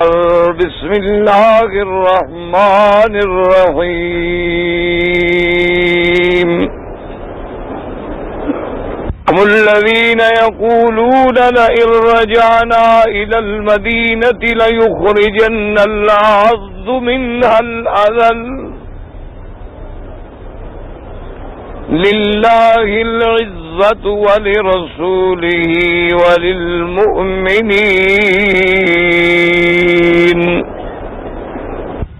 بسم الله الرحمن الرحيم هم الذين يقولون لئن رجعنا إلى المدينة ليخرجن الأعز منها الأذل لله العزة ولرسوله وللمؤمنين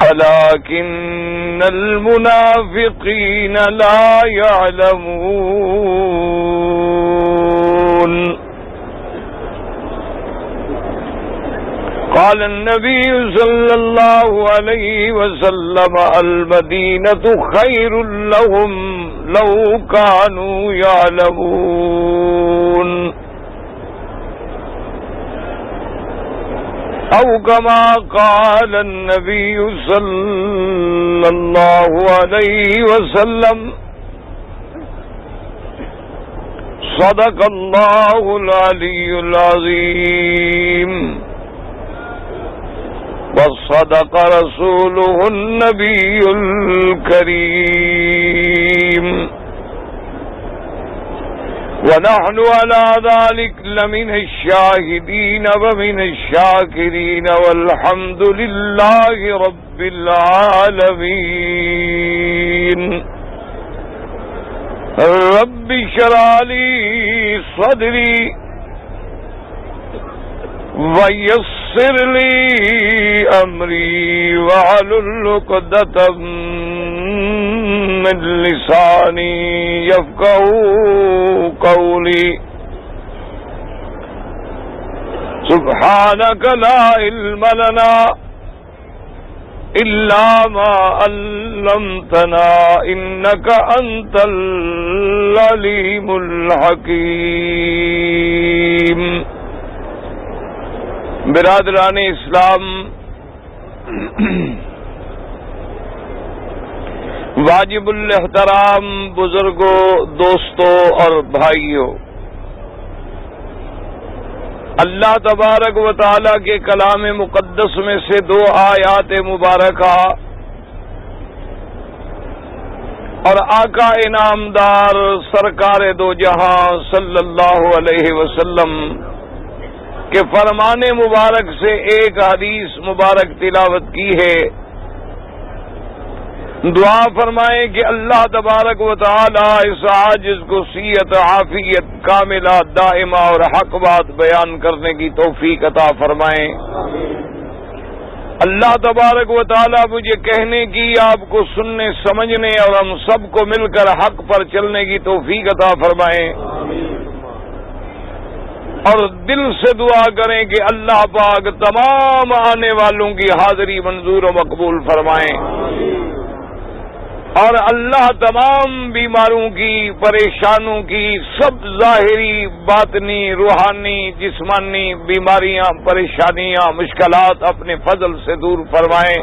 ولكن المنافقين لا يعلمون قال النبي صلى الله عليه وسلم المدينة خير لهم لو كانوا يعلمون أو كما قال النبي صلى الله عليه وسلم صدق الله العلي العظيم وصدق رسوله النبي الكريم ونحن على ذلك لمن الشاهدين ومن الشاكرين والحمد لله رب العالمين رب اشرح لي صدري ويسر لي أمري واحلل عقدة من لساني يفقهوا قولي سبحانك لا علم لنا إلا ما علمتنا إنك أنت العليم الحكيم برادران اسلام، واجب الاحترام بزرگوں، دوستوں اور بھائیوں، اللہ تبارک و تعالی کے کلام مقدس میں سے دو آیات مبارکہ اور آقا انعامدار سرکار دو جہاں صلی اللہ علیہ وسلم کہ فرمان مبارک سے ایک حدیث مبارک تلاوت کی ہے۔ دعا فرمائیں کہ اللہ تبارک و تعالی اس عاجز کو صحت عافیت کاملہ دائمہ اور حق بات بیان کرنے کی توفیق عطا فرمائیں۔ اللہ تبارک و تعالی مجھے کہنے کی، آپ کو سننے سمجھنے اور ہم سب کو مل کر حق پر چلنے کی توفیق عطا فرمائیں۔ اور دل سے دعا کریں کہ اللہ پاک تمام آنے والوں کی حاضری منظور و مقبول فرمائیں، اور اللہ تمام بیماروں کی، پریشانوں کی، سب ظاہری باطنی روحانی جسمانی بیماریاں، پریشانیاں، مشکلات اپنے فضل سے دور فرمائیں،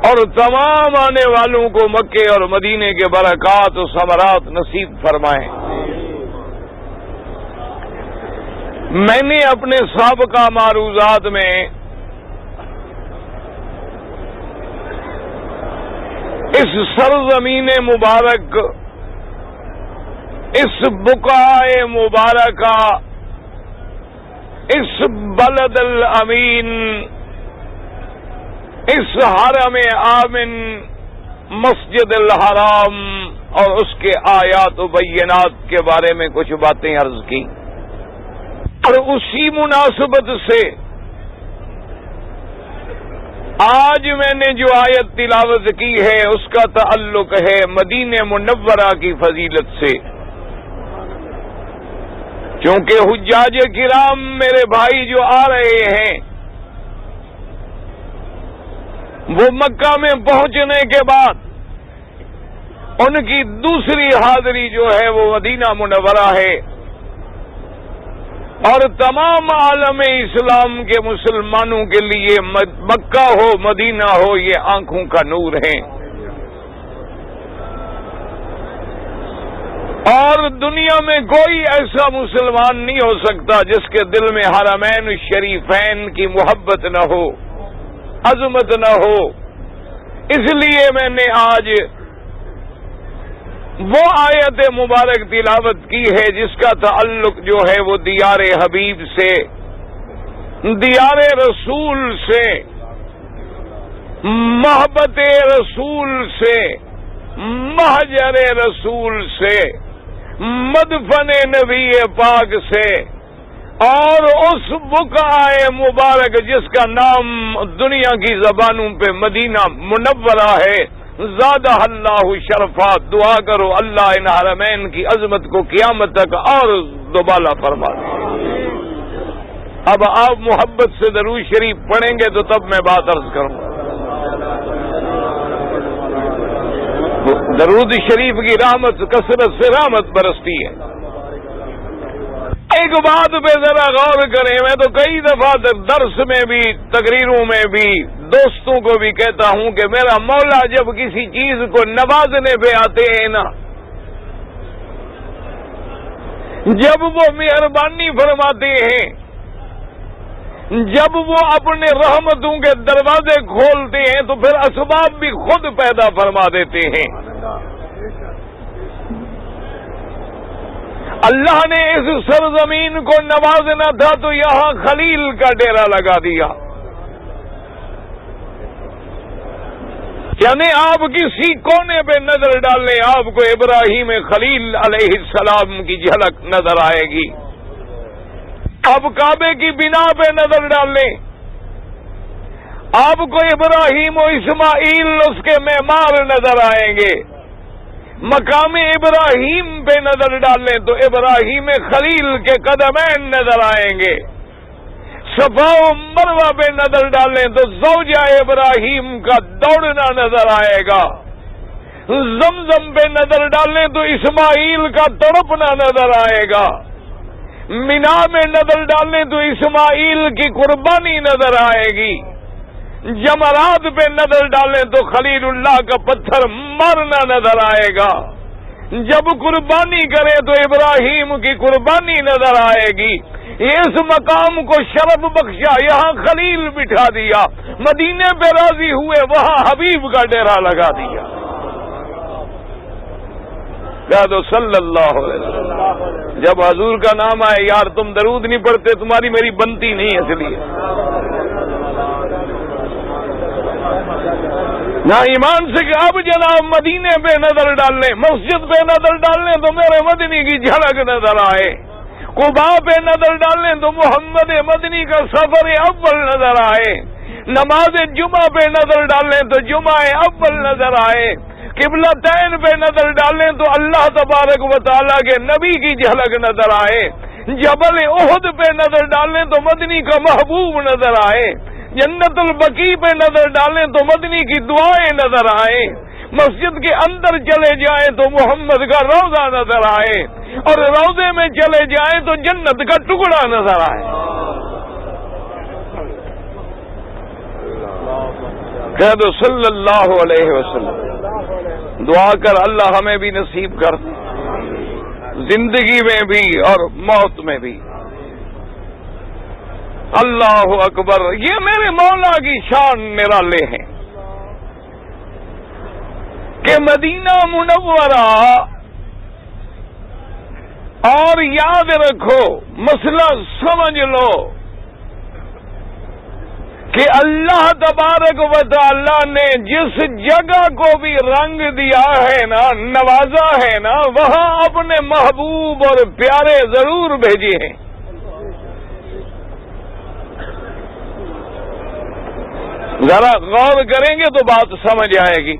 اور تمام آنے والوں کو مکے اور مدینے کے برکات و ثمرات نصیب فرمائیں۔ میں نے اپنے سابقہ معروضات میں اس سرزمین مبارک، اس بقعہ مبارکہ، اس بلد الامین، اس حرم آمن مسجد الحرام اور اس کے آیات و بینات کے بارے میں کچھ باتیں عرض کی، اور اسی مناسبت سے آج میں نے جو آیت تلاوت کی ہے اس کا تعلق ہے مدینہ منورہ کی فضیلت سے، کیونکہ حجاج کرام میرے بھائی جو آ رہے ہیں وہ مکہ میں پہنچنے کے بعد ان کی دوسری حاضری جو ہے وہ مدینہ منورہ ہے، اور تمام عالم اسلام کے مسلمانوں کے لیے مکہ ہو مدینہ ہو یہ آنکھوں کا نور ہے، اور دنیا میں کوئی ایسا مسلمان نہیں ہو سکتا جس کے دل میں حرمین شریفین کی محبت نہ ہو، عظمت نہ ہو۔ اس لیے میں نے آج وہ آیت مبارک تلاوت کی ہے جس کا تعلق جو ہے وہ دیار حبیب سے، دیار رسول سے، محبت رسول سے، محجر رسول سے، مدفن نبی پاک سے، اور اس بقعہ مبارک جس کا نام دنیا کی زبانوں پہ مدینہ منورہ ہے، زادہ اللہ شرفا۔ دعا کرو اللہ ان حرمین کی عظمت کو قیامت تک اور دوبالا فرما دے۔ اب آپ محبت سے درود شریف پڑھیں گے تو تب میں بات عرض کروں گا۔ درود شریف کی رحمت کثرت سے رحمت برستی ہے۔ ایک بات پہ ذرا غور کریں، میں تو کئی دفعہ درس میں بھی، تقریروں میں بھی، دوستوں کو بھی کہتا ہوں کہ میرا مولا جب کسی چیز کو نوازنے پہ آتے ہیں نا، جب وہ مہربانی فرماتے ہیں، جب وہ اپنے رحمتوں کے دروازے کھولتے ہیں تو پھر اسباب بھی خود پیدا فرما دیتے ہیں۔ اللہ نے اس سرزمین کو نوازنا تھا تو یہاں خلیل کا ڈیرا لگا دیا۔ یعنی آپ کسی کونے پہ نظر ڈال لیں، آپ کو ابراہیم خلیل علیہ السلام کی جھلک نظر آئے گی۔ اب کعبے کی بنا پہ نظر ڈال لیں، آپ کو ابراہیم و اسماعیل اس کے معمار نظر آئیں گے۔ مقام ابراہیم پہ نظر ڈال لیں تو ابراہیم خلیل کے قدمین نظر آئیں گے۔ صفا و مروہ پہ نظر ڈال لیں تو زوجہ ابراہیم کا دوڑنا نظر آئے گا۔ زمزم پہ نظر ڈال لیں تو اسماعیل کا تڑپنا نظر آئے گا۔ مینا میں نظر ڈالنے تو اسماعیل کی قربانی نظر آئے گی۔ جمرات پہ نظر ڈالیں تو خلیل اللہ کا پتھر مارنا نظر آئے گا۔ جب قربانی کرے تو ابراہیم کی قربانی نظر آئے گی۔ اس مقام کو شرف بخشا، یہاں خلیل بٹھا دیا، مدینے پہ راضی ہوئے وہاں حبیب کا ڈیرا لگا دیا۔ کہہ دو صلی اللہ علیہ وسلم۔ جب حضور کا نام آئے، یار تم درود نہیں پڑھتے، تمہاری میری بنتی نہیں ہے، اس لیے نہ ایمان سے کہ اب جناب مدینے پہ نظر ڈال لیں، مسجد پہ نظر ڈال لیں تو میرے مدنی کی جھلک نظر آئے، قباء پہ نظر ڈال لیں تو محمد مدنی کا سفر اول نظر آئے، نماز جمعہ پہ نظر ڈال لیں تو جمعہ اول نظر آئے، قبلتین پہ نظر ڈالیں تو اللہ تبارک و تعالیٰ کے نبی کی جھلک نظر آئے، جبل احد پہ نظر ڈالیں تو مدنی کا محبوب نظر آئے، جنت البقیع پہ نظر ڈالیں تو مدنی کی دعائیں نظر آئیں، مسجد کے اندر چلے جائیں تو محمد کا روضہ نظر آئے، اور روضے میں چلے جائیں تو جنت کا ٹکڑا نظر آئے۔ کہہ دو صلی اللہ علیہ وسلم۔ دعا کر اللہ ہمیں بھی نصیب کر، زندگی میں بھی اور موت میں بھی۔ اللہ اکبر، یہ میرے مولا کی شان نرالے ہیں کہ مدینہ منورہ، اور یاد رکھو مسئلہ سمجھ لو کہ اللہ تبارک و تعالی نے جس جگہ کو بھی رنگ دیا ہے نا، نوازا ہے نا، وہاں اپنے محبوب اور پیارے ضرور بھیجے ہیں۔ ذرا غور کریں گے تو بات سمجھ آئے گی۔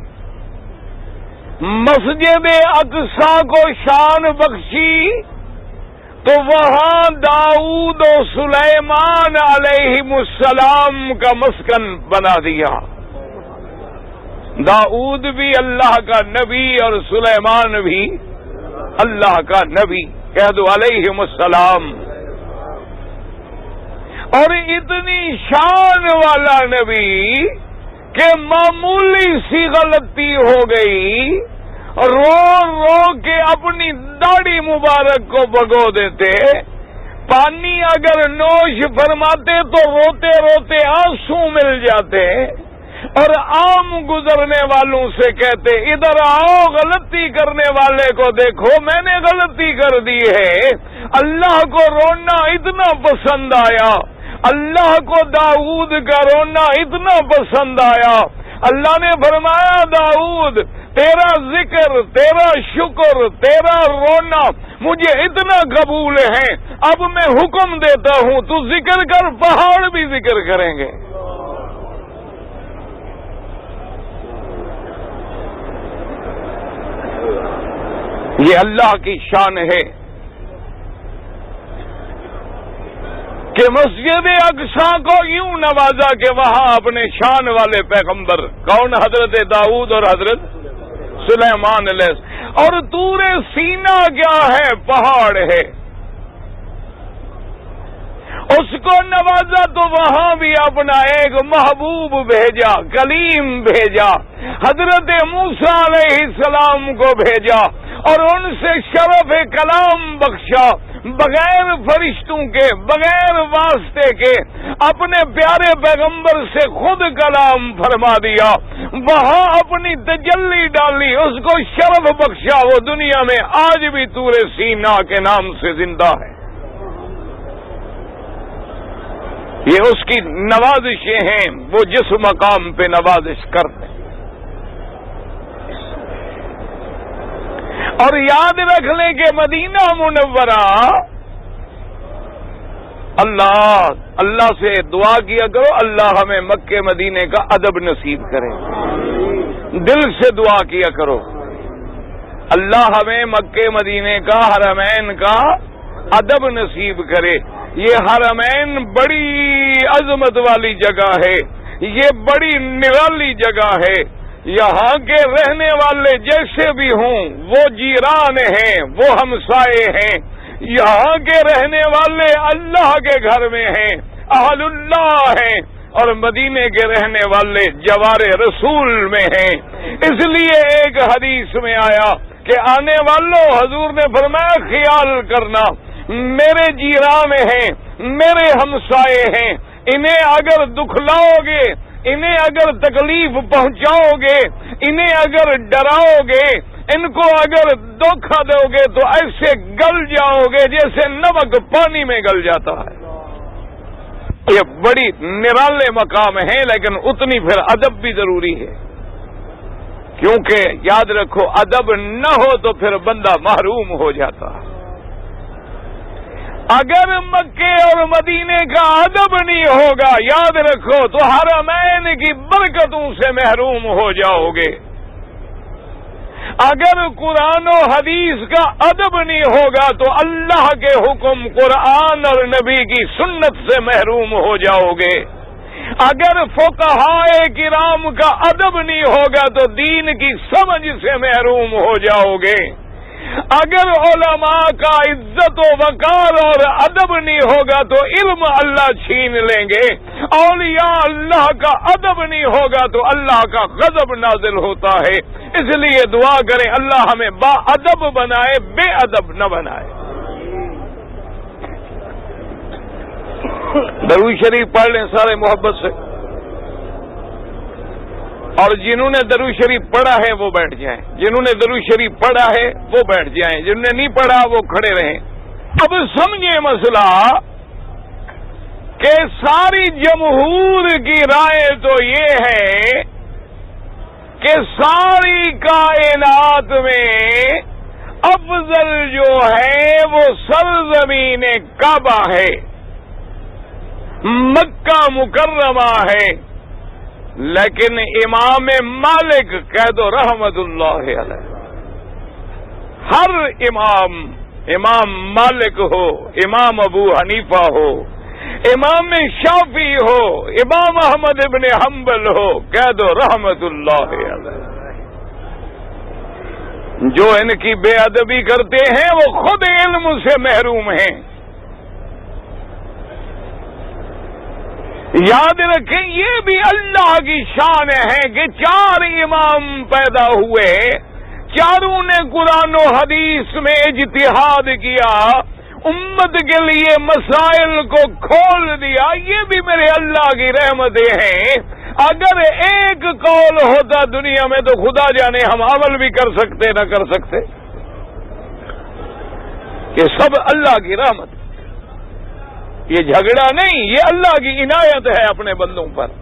مسجد اقصی کو شان بخشی تو وہاں داؤد و سلیمان علیہ السلام کا مسکن بنا دیا۔ داؤد بھی اللہ کا نبی اور سلیمان بھی اللہ کا نبی، کہہ دو علیہ السلام۔ اور اتنی شان والا نبی کہ معمولی سی غلطی ہو گئی رو رو کے اپنی داڑھی مبارک کو بھگو دیتے، پانی اگر نوش فرماتے تو روتے روتے آنسو مل جاتے، اور عام گزرنے والوں سے کہتے ادھر آؤ، غلطی کرنے والے کو دیکھو، میں نے غلطی کر دی ہے۔ اللہ کو رونا اتنا پسند آیا، اللہ کو داؤد کا رونا اتنا پسند آیا، اللہ نے فرمایا داؤد تیرا ذکر، تیرا شکر، تیرا رونا مجھے اتنا قبول ہے، اب میں حکم دیتا ہوں تو ذکر کر، پہاڑ بھی ذکر کریں گے۔ یہ اللہ کی شان ہے کہ مسجد اقصی کو یوں نوازا کہ وہاں اپنے شان والے پیغمبر کون؟ حضرت داؤد اور حضرت سلیمان علیہ السلام۔ اور طور سینا کیا ہے؟ پہاڑ ہے، اس کو نوازا تو وہاں بھی اپنا ایک محبوب بھیجا، کلیم بھیجا، حضرت موسیٰ علیہ السلام کو بھیجا اور ان سے شرف کلام بخشا، بغیر فرشتوں کے، بغیر واسطے کے اپنے پیارے پیغمبر سے خود کلام فرما دیا، وہاں اپنی تجلی ڈالی، اس کو شرف بخشا، وہ دنیا میں آج بھی طور سینا کے نام سے زندہ ہے۔ یہ اس کی نوازشیں ہیں، وہ جس مقام پہ نوازش کرتے ہیں۔ اور یاد رکھ لیں کہ مدینہ منورہ اللہ سے دعا کیا کرو، اللہ ہمیں مکے مدینے کا ادب نصیب کرے، دل سے دعا کیا کرو، اللہ ہمیں مکے مدینے کا، حرمین کا ادب نصیب کرے۔ یہ حرمین بڑی عظمت والی جگہ ہے، یہ بڑی نرالی جگہ ہے، یہاں کے رہنے والے جیسے بھی ہوں وہ جیران ہیں، وہ ہمسائے ہیں، یہاں کے رہنے والے اللہ کے گھر میں ہیں، اہل اللہ ہیں، اور مدینے کے رہنے والے جوار رسول میں ہیں۔ اس لیے ایک حدیث میں آیا کہ آنے والوں حضور نے فرمایا خیال کرنا، میرے جیران ہیں، میرے ہمسائے ہیں، انہیں اگر دکھلاؤ گے، انہیں اگر تکلیف پہنچاؤ گے، انہیں اگر ڈراؤ گے، ان کو اگر دھوکہ دو گے تو ایسے گل جاؤ گے جیسے نمک پانی میں گل جاتا ہے۔ یہ بڑی نرالے مقام ہیں، لیکن اتنی پھر ادب بھی ضروری ہے، کیونکہ یاد رکھو ادب نہ ہو تو پھر بندہ محروم ہو جاتا ہے۔ اگر مکے اور مدینے کا ادب نہیں ہوگا، یاد رکھو تو حرمین کی برکتوں سے محروم ہو جاؤ گے۔ اگر قرآن و حدیث کا ادب نہیں ہوگا تو اللہ کے حکم، قرآن اور نبی کی سنت سے محروم ہو جاؤ گے۔ اگر فقہائے کرام کا ادب نہیں ہوگا تو دین کی سمجھ سے محروم ہو جاؤ گے۔ اگر علماء کا عزت و وقار اور ادب نہیں ہوگا تو علم اللہ چھین لیں گے۔ اولیاء اللہ کا ادب نہیں ہوگا تو اللہ کا غضب نازل ہوتا ہے۔ اس لیے دعا کریں اللہ ہمیں با ادب بنائے، بے ادب نہ بنائے۔ درود شریف پڑھ لیں سارے محبت سے، اور جنہوں نے درود شریف پڑھا ہے وہ بیٹھ جائیں، جنہوں نے درود شریف پڑھا ہے وہ بیٹھ جائیں، جنہوں نے نہیں پڑھا وہ کھڑے رہیں۔ اب سمجھیں مسئلہ کہ ساری جمہور کی رائے تو یہ ہے کہ ساری کائنات میں افضل جو ہے وہ سرزمین کعبہ ہے، مکہ مکرمہ ہے، لیکن امام مالک کہہ دو رحمت اللہ علیہ، ہر امام مالک ہو، امام ابو حنیفہ ہو، امام شافعی ہو، امام احمد ابن حنبل ہو، کہہ دو رحمت اللہ علیہ، جو ان کی بے ادبی کرتے ہیں وہ خود علم سے محروم ہیں۔ یاد رکھیں یہ بھی اللہ کی شان ہے کہ 4 امام پیدا ہوئے، چاروں نے قرآن و حدیث میں اجتہاد کیا، امت کے لیے مسائل کو کھول دیا، یہ بھی میرے اللہ کی رحمتیں ہیں۔ اگر ایک قول ہوتا دنیا میں تو خدا جانے ہم عمل بھی کر سکتے نہ کر سکتے، کہ سب اللہ کی رحمت، یہ جھگڑا نہیں، یہ اللہ کی عنایت ہے اپنے بندوں پر۔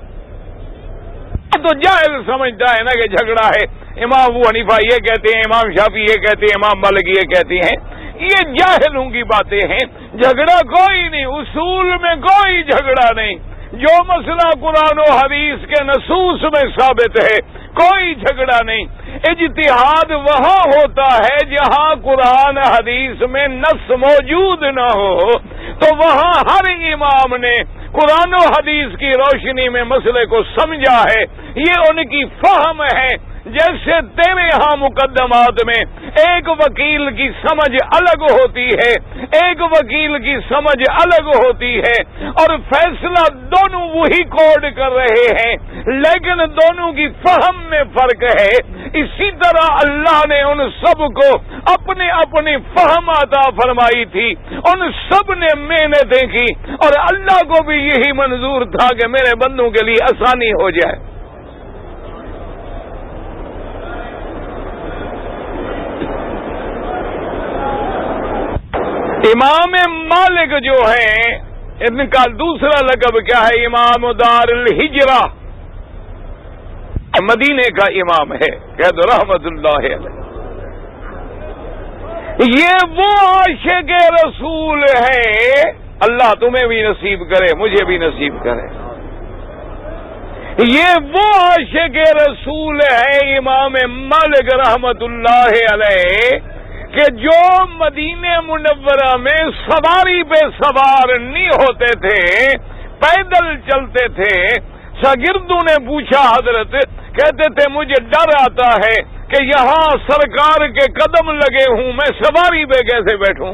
تو جاہل سمجھتا ہے نا کہ جھگڑا ہے، امام ابو حنیفہ یہ کہتے ہیں، امام شافعی یہ کہتے ہیں، امام مالک یہ کہتے ہیں، یہ جاہلوں کی باتیں ہیں۔ جھگڑا کوئی نہیں، اصول میں کوئی جھگڑا نہیں، جو مسئلہ قرآن و حدیث کے نصوص میں ثابت ہے کوئی جھگڑا نہیں۔ اجتہاد وہاں ہوتا ہے جہاں قرآن حدیث میں نص موجود نہ ہو، تو وہاں ہر امام نے قرآن و حدیث کی روشنی میں مسئلے کو سمجھا ہے، یہ ان کی فہم ہے۔ جیسے تیرے ہاں مقدمات میں ایک وکیل کی سمجھ الگ ہوتی ہے، ایک وکیل کی سمجھ الگ ہوتی ہے، اور فیصلہ دونوں وہی کوڈ کر رہے ہیں، لیکن دونوں کی فہم میں فرق ہے۔ اسی طرح اللہ نے ان سب کو اپنے اپنی فہم عطا فرمائی تھی، ان سب نے محنتیں کی، اور اللہ کو بھی یہی منظور تھا کہ میرے بندوں کے لیے آسانی ہو جائے۔ امام مالک جو ہیں، ان کا دوسرا لقب کیا ہے؟ امام دار الہجرہ، مدینے کا امام ہے، کہہ دو رحمت اللہ علیہ۔ یہ وہ عاشق رسول ہے، اللہ تمہیں بھی نصیب کرے، مجھے بھی نصیب کرے۔ یہ وہ عاشق رسول ہے امام مالک رحمت اللہ علیہ کہ جو مدینہ منورہ میں سواری پہ سوار نہیں ہوتے تھے، پیدل چلتے تھے۔ شاگردوں نے پوچھا حضرت، کہتے تھے مجھے ڈر آتا ہے کہ یہاں سرکار کے قدم لگے ہوں، میں سواری پہ کیسے بیٹھوں؟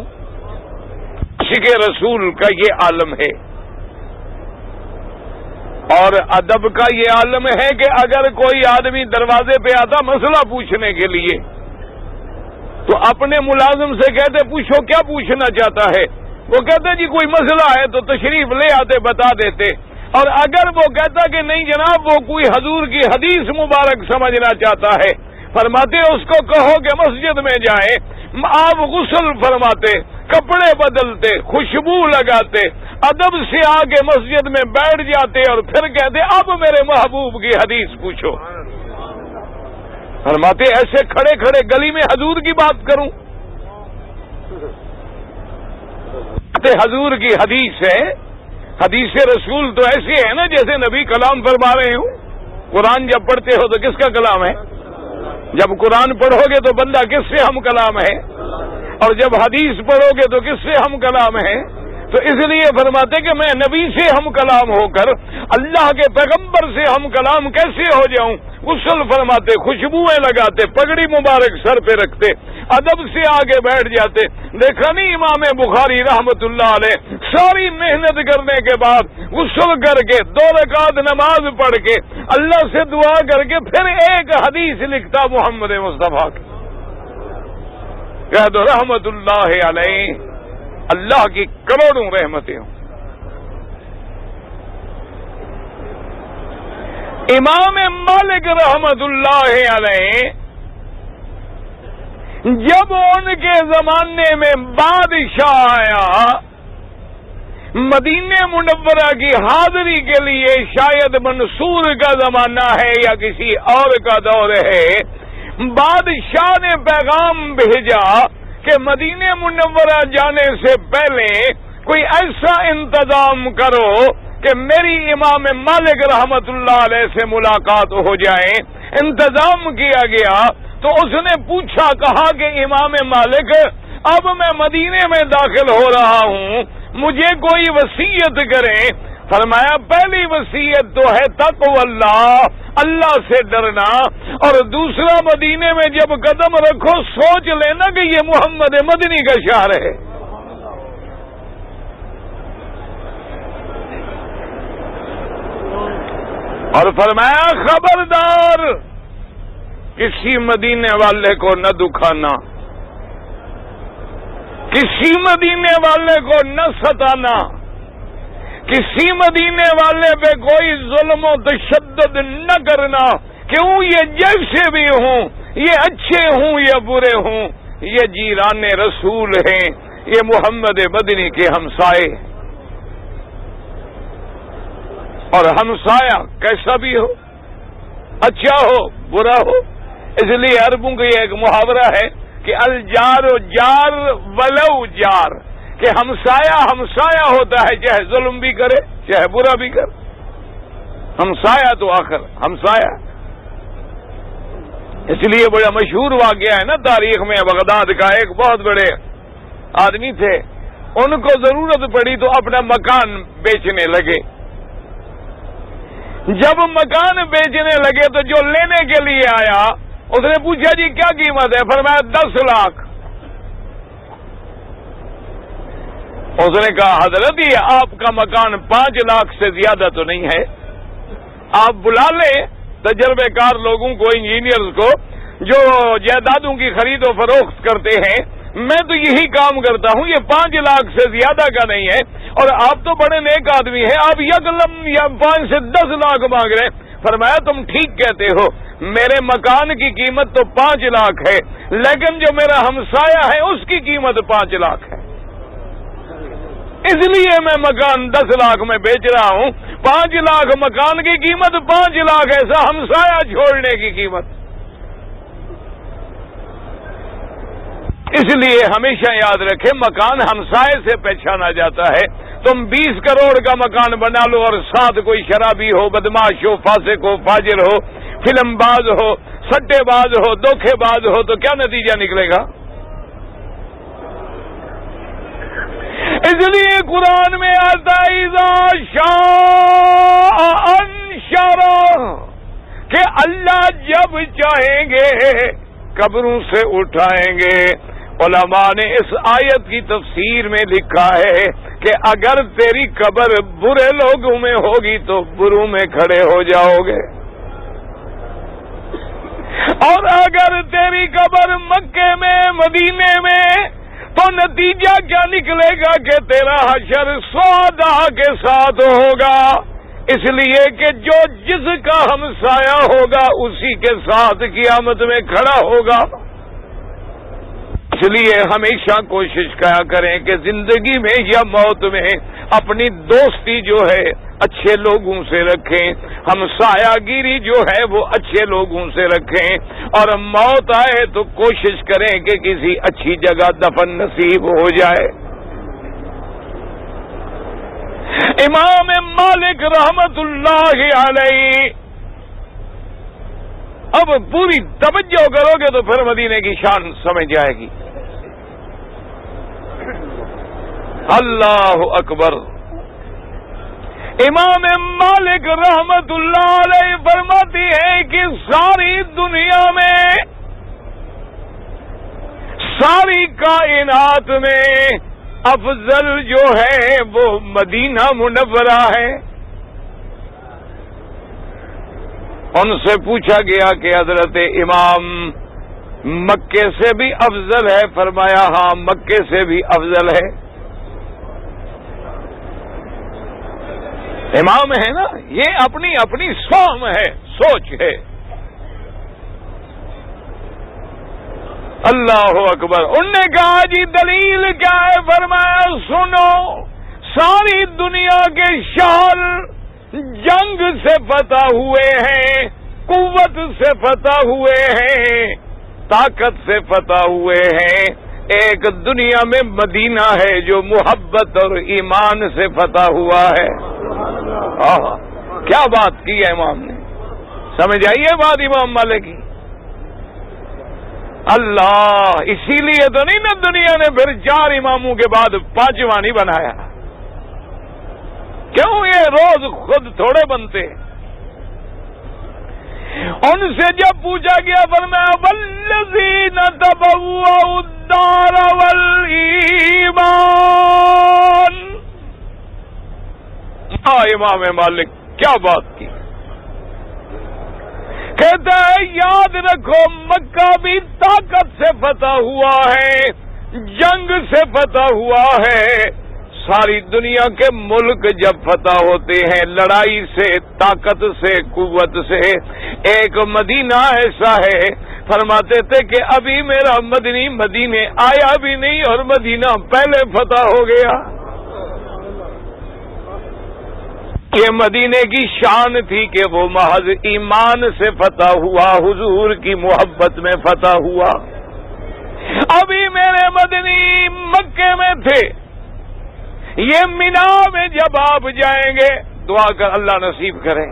عاشق رسول کا یہ عالم ہے، اور ادب کا یہ عالم ہے کہ اگر کوئی آدمی دروازے پہ آتا مسئلہ پوچھنے کے لیے تو اپنے ملازم سے کہتے پوچھو کیا پوچھنا چاہتا ہے، وہ کہتے جی کوئی مسئلہ ہے تو تشریف لے آتے بتا دیتے، اور اگر وہ کہتا کہ نہیں جناب وہ کوئی حضور کی حدیث مبارک سمجھنا چاہتا ہے، فرماتے اس کو کہو کہ مسجد میں جائے، آپ غسل فرماتے، کپڑے بدلتے، خوشبو لگاتے، ادب سے آگے مسجد میں بیٹھ جاتے اور پھر کہتے اب میرے محبوب کی حدیث پوچھو۔ فرماتے ایسے کھڑے کھڑے گلی میں حضور کی بات کروں؟ حضور کی حدیث ہے، حدیث رسول تو ایسے ہے نا جیسے نبی کلام فرما رہے ہوں۔ قرآن جب پڑھتے ہو تو کس کا کلام ہے؟ جب قرآن پڑھو گے تو بندہ کس سے ہم کلام ہے، اور جب حدیث پڑھو گے تو کس سے ہم کلام ہے؟ تو اس لیے فرماتے کہ میں نبی سے ہم کلام ہو کر اللہ کے پیغمبر سے ہم کلام کیسے ہو جاؤں؟ غسل فرماتے، خوشبوئیں لگاتے، پگڑی مبارک سر پہ رکھتے، ادب سے آگے بیٹھ جاتے۔ دیکھا نہیں امام بخاری رحمت اللہ علیہ ساری محنت کرنے کے بعد غسل کر کے 2 رکعت نماز پڑھ کے اللہ سے دعا کر کے پھر ایک حدیث لکھتا محمد مصطفیٰ کی، کہہ دو رحمت اللہ علیہ، اللہ کی کروڑوں رحمتیں ہوں۔ امام مالک رحمت اللہ علیہ جب ان کے زمانے میں بادشاہ آیا، مدینہ منورہ کی حاضری کے لیے، شاید منصور کا زمانہ ہے یا کسی اور کا دور ہے، بادشاہ نے پیغام بھیجا کہ مدینہ منورہ جانے سے پہلے کوئی ایسا انتظام کرو کہ میری امام مالک رحمت اللہ علیہ سے ملاقات ہو جائے۔ انتظام کیا گیا تو اس نے پوچھا، کہا کہ امام مالک اب میں مدینے میں داخل ہو رہا ہوں، مجھے کوئی وصیت کریں۔ فرمایا پہلی وصیت تو ہے تقوی اللہ، اللہ سے ڈرنا، اور دوسرا مدینے میں جب قدم رکھو سوچ لینا کہ یہ محمد مدنی کا شہر ہے۔ اور فرمایا خبردار کسی مدینے والے کو نہ دکھانا، کسی مدینے والے کو نہ ستانا، کسی مدینے والے پہ کوئی ظلم و تشدد نہ کرنا، کیوں یہ جیسے بھی ہوں، یہ اچھے ہوں یا برے ہوں، یہ جیران رسول ہیں، یہ محمد مدنی کے ہمسائے، اور ہمسایہ کیسا بھی ہو، اچھا ہو برا ہو۔ اس لیے عربوں کا یہ ایک محاورہ ہے کہ الجار جار ولو جار، کہ ہمسایہ ہمسایہ ہوتا ہے، چاہے ظلم بھی کرے چاہے برا بھی کرے، ہمسایہ تو آخر ہمسایہ۔ اس لیے بڑا مشہور واقعہ ہے نا تاریخ میں، بغداد کا ایک بہت بڑے آدمی تھے، ان کو ضرورت پڑی تو اپنا مکان بیچنے لگے۔ جب مکان بیچنے لگے تو جو لینے کے لیے آیا اس نے پوچھا جی کیا قیمت ہے؟ فرمایا 10 لاکھ۔ اس نے کہا حضرت یہ آپ کا مکان 5 لاکھ سے زیادہ تو نہیں ہے، آپ بلا لیں تجربے کار لوگوں کو، انجینئرز کو جو جائیدادوں کی خرید و فروخت کرتے ہیں، میں تو یہی کام کرتا ہوں، یہ 5 لاکھ سے زیادہ کا نہیں ہے، اور آپ تو بڑے نیک آدمی ہیں، آپ یکلم یا 5 سے 10 لاکھ مانگ رہے ہیں۔ فرمایا تم ٹھیک کہتے ہو، میرے مکان کی قیمت تو 5 لاکھ ہے، لیکن جو میرا ہمسایہ ہے اس کی قیمت 5 لاکھ ہے، اس لیے میں مکان 10 لاکھ میں بیچ رہا ہوں۔ 5 لاکھ مکان کی قیمت، 5 لاکھ ایسا ہمسایہ چھوڑنے کی قیمت۔ اس لیے ہمیشہ یاد رکھیں مکان ہمسائے سے پہچانا جاتا ہے۔ تم 20 کروڑ کا مکان بنا لو اور ساتھ کوئی شرابی ہو، بدماش ہو، فاسق ہو، فاجر ہو، فلم باز ہو، سٹے باز ہو، دھوکے باز ہو، تو کیا نتیجہ نکلے گا؟ اس لیے قرآن میں آتا ہے اذا شاء انشر، کہ اللہ جب چاہیں گے قبروں سے اٹھائیں گے۔ علماء نے اس آیت کی تفسیر میں لکھا ہے کہ اگر تیری قبر برے لوگوں میں ہوگی تو بروں میں کھڑے ہو جاؤ گے، اور اگر تیری قبر مکے میں مدینے میں تو نتیجہ کیا نکلے گا کہ تیرا حشر سودا کے ساتھ ہوگا، اس لیے کہ جو جس کا ہمسایہ ہوگا اسی کے ساتھ قیامت میں کھڑا ہوگا۔ اس لیے ہمیشہ کوشش کیا کریں کہ زندگی میں یا موت میں اپنی دوستی جو ہے اچھے لوگوں سے رکھیں، ہمسایہ گیری جو ہے وہ اچھے لوگوں سے رکھیں، اور موت آئے تو کوشش کریں کہ کسی اچھی جگہ دفن نصیب ہو جائے۔ امام مالک رحمت اللہ علیہ، اب پوری توجہ کرو گے تو پھر مدینے کی شان سمجھ جائے گی۔ اللہ اکبر۔ امام مالک رحمت اللہ علیہ فرماتی ہے کہ ساری دنیا میں، ساری کائنات میں افضل جو ہے وہ مدینہ منورہ ہے۔ ان سے پوچھا گیا کہ حضرت امام مکے سے بھی افضل ہے؟ فرمایا ہاں مکے سے بھی افضل ہے۔ امام ہے نا، یہ اپنی اپنی فہم ہے، سوچ ہے۔ اللہ اکبر۔ ان نے کہا جی دلیل کیا ہے؟ فرمایا سنو، ساری دنیا کے شہر جنگ سے فتح ہوئے ہیں، قوت سے فتح ہوئے ہیں، طاقت سے فتح ہوئے ہیں، ایک دنیا میں مدینہ ہے جو محبت اور ایمان سے فتح ہوا ہے۔ کیا بات کی ہے امام نے، سمجھ آئیے بات امام مالک کی۔ اللہ، اسی لیے تو نہیں نا دنیا نے پھر 4 اماموں کے بعد 5واں نہیں بنایا۔ کیوں؟ یہ روز خود تھوڑے بنتے۔ ان سے جب پوچھا گیا فرمایا والذین تبوؤا الدار والایمان، امام مالک کیا بات کی کہ کہتا ہے یاد رکھو مکہ بھی طاقت سے فتح ہوا ہے، جنگ سے فتح ہوا ہے۔ ساری دنیا کے ملک جب فتح ہوتے ہیں لڑائی سے، طاقت سے، قوت سے، ایک مدینہ ایسا ہے فرماتے تھے کہ ابھی میرا مدنی مدینے آیا بھی نہیں اور مدینہ پہلے فتح ہو گیا۔ یہ مدینے کی شان تھی کہ وہ محض ایمان سے فتح ہوا، حضور کی محبت میں فتح ہوا۔ ابھی میرے مدنی مکے میں تھے، یہ مینا میں جب آپ جائیں گے دعا کر اللہ نصیب کریں،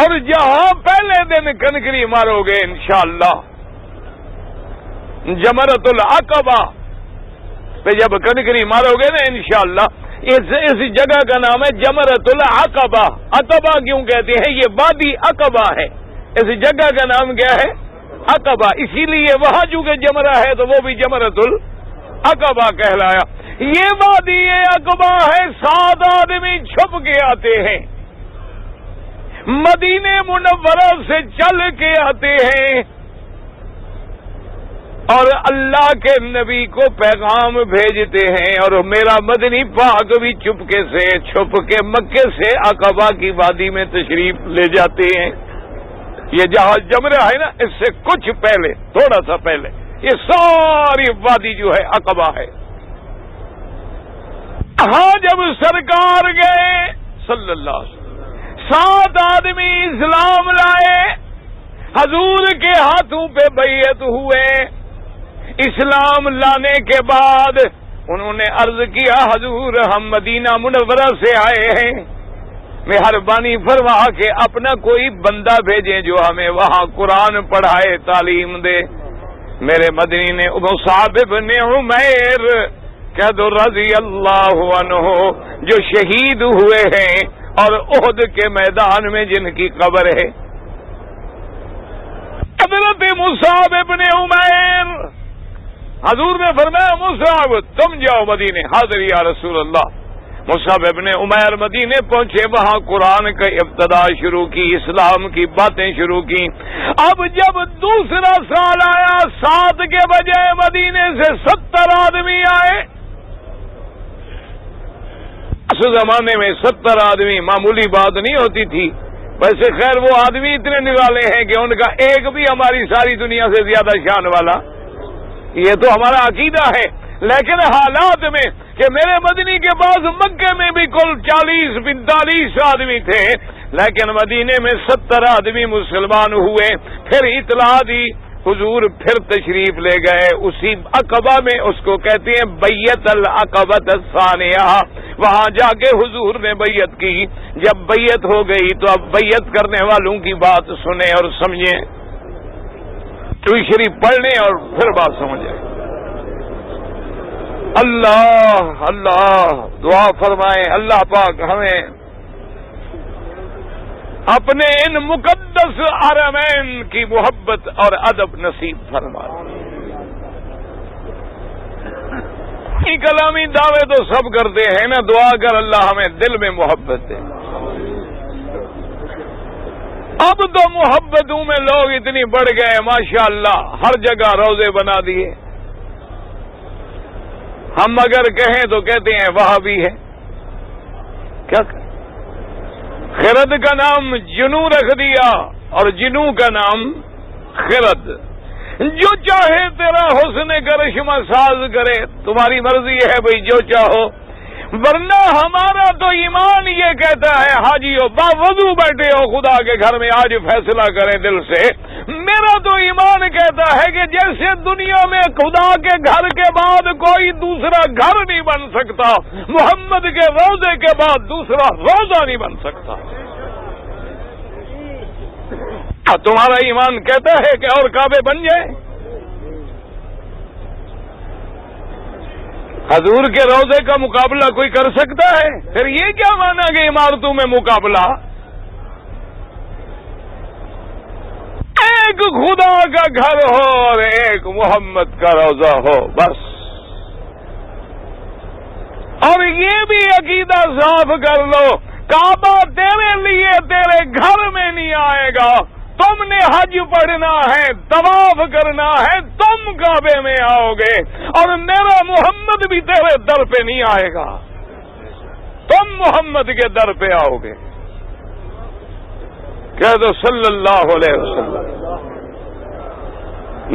اور جہاں پہلے دن کنکری مارو گے انشاءاللہ جمرۃ العقبہ پہ جب کنکری مارو گے نا انشاءاللہ، اس جگہ کا نام ہے جمرۃ العقبہ۔ عقبہ کیوں کہتے ہیں؟ یہ وادی عقبہ ہے، اس جگہ کا نام کیا ہے؟ عقبہ، اسی لیے وہاں چونکہ جمرہ ہے تو وہ بھی جمرۃ العقبہ کہلایا۔ یہ وادی عقبہ ہے، 7 آدمی چھپ کے آتے ہیں، مدینے منورہ سے چل کے آتے ہیں اور اللہ کے نبی کو پیغام بھیجتے ہیں، اور میرا مدنی پاک بھی چپکے سے چھپ کے مکے سے عقبہ کی وادی میں تشریف لے جاتے ہیں۔ یہ جہاں جمرہ ہے نا، اس سے کچھ پہلے، تھوڑا سا پہلے، یہ ساری وادی جو ہے عقبہ ہے۔ ہاں جب سرکار گئے صلی اللہ علیہ وسلم، 7 آدمی اسلام لائے، حضور کے ہاتھوں پہ بیعت ہوئے۔ اسلام لانے کے بعد انہوں نے عرض کیا حضور ہم مدینہ منورہ سے آئے ہیں، مہربانی فرما کے اپنا کوئی بندہ بھیجیں جو ہمیں وہاں قرآن پڑھائے، تعلیم دے۔ میرے مدنی نے مصعب بن عمیر کہہ دو رضی اللہ عنہ، جو شہید ہوئے ہیں اور احد کے میدان میں جن کی قبر ہے، حضرت مصعب بن عمیر، حضور نے فرمایا مصعب تم جاؤ مدینے، حاضر یا رسول اللہ۔ مصعب ابن عمیر مدینے پہنچے، وہاں قرآن کا ابتدا شروع کی، اسلام کی باتیں شروع کی۔ اب جب دوسرا سال آیا، 7 کے بجائے مدینے سے 70 آدمی آئے۔ اس زمانے میں 70 آدمی معمولی بات نہیں ہوتی تھی، ویسے خیر وہ آدمی اتنے نرالے ہیں کہ ان کا ایک بھی ہماری ساری دنیا سے زیادہ شان والا، یہ تو ہمارا عقیدہ ہے۔ لیکن حالات میں کہ میرے مدنی کے پاس مکے میں بھی کل 40-45 آدمی تھے، لیکن مدینے میں 70 آدمی مسلمان ہوئے۔ پھر اطلاع دی، حضور پھر تشریف لے گئے اسی عقبہ میں، اس کو کہتے ہیں بیعت العقبہ الثانیہ۔ وہاں جا کے حضور نے بیعت کی۔ جب بیعت ہو گئی تو اب بیعت کرنے والوں کی بات سنیں اور سمجھیں، تو شریف پڑھ لیں اور پھر بات سمجھیں۔ اللہ اللہ دعا فرمائیں اللہ پاک ہمیں اپنے ان مقدس حرمین کی محبت اور ادب نصیب فرمائے۔ کلامی دعوے تو سب کرتے ہیں نا، دعا کر اللہ ہمیں دل میں محبت دے۔ اب تو محبتوں میں لوگ اتنی بڑھ گئے ماشاءاللہ، ہر جگہ روزے بنا دیے۔ ہم اگر کہیں تو کہتے ہیں وہاں بھی ہے، کیا خرد کا نام جنو رکھ دیا اور جنو کا نام خرد۔ جو چاہے تیرا حسن کرشمہ ساز کرے، تمہاری مرضی ہے بھئی جو چاہو، ورنہ ہمارا تو ایمان یہ کہتا ہے حاجیو باوضو بیٹھے ہو خدا کے گھر میں، آج فیصلہ کریں دل سے۔ میرا تو ایمان کہتا ہے کہ جیسے دنیا میں خدا کے گھر کے بعد کوئی دوسرا گھر نہیں بن سکتا، محمد کے روضے کے بعد دوسرا روضہ نہیں بن سکتا۔ تمہارا ایمان کہتا ہے کہ اور کعبے بن جائیں؟ حضور کے روضے کا مقابلہ کوئی کر سکتا ہے؟ پھر یہ کیا مانا کہ عمارتوں میں مقابلہ؟ ایک خدا کا گھر ہو اور ایک محمد کا روضہ ہو بس۔ اور یہ بھی عقیدہ صاف کر لو کعبہ تیرے لیے تیرے گھر میں نہیں آئے گا. تم نے حج پڑھنا ہے، طواف کرنا ہے، تم کعبے میں آؤ گے، اور میرا محمد بھی تیرے در پہ نہیں آئے گا، تم محمد کے در پہ آؤ گے. کہہ دو صلی اللہ علیہ وسلم.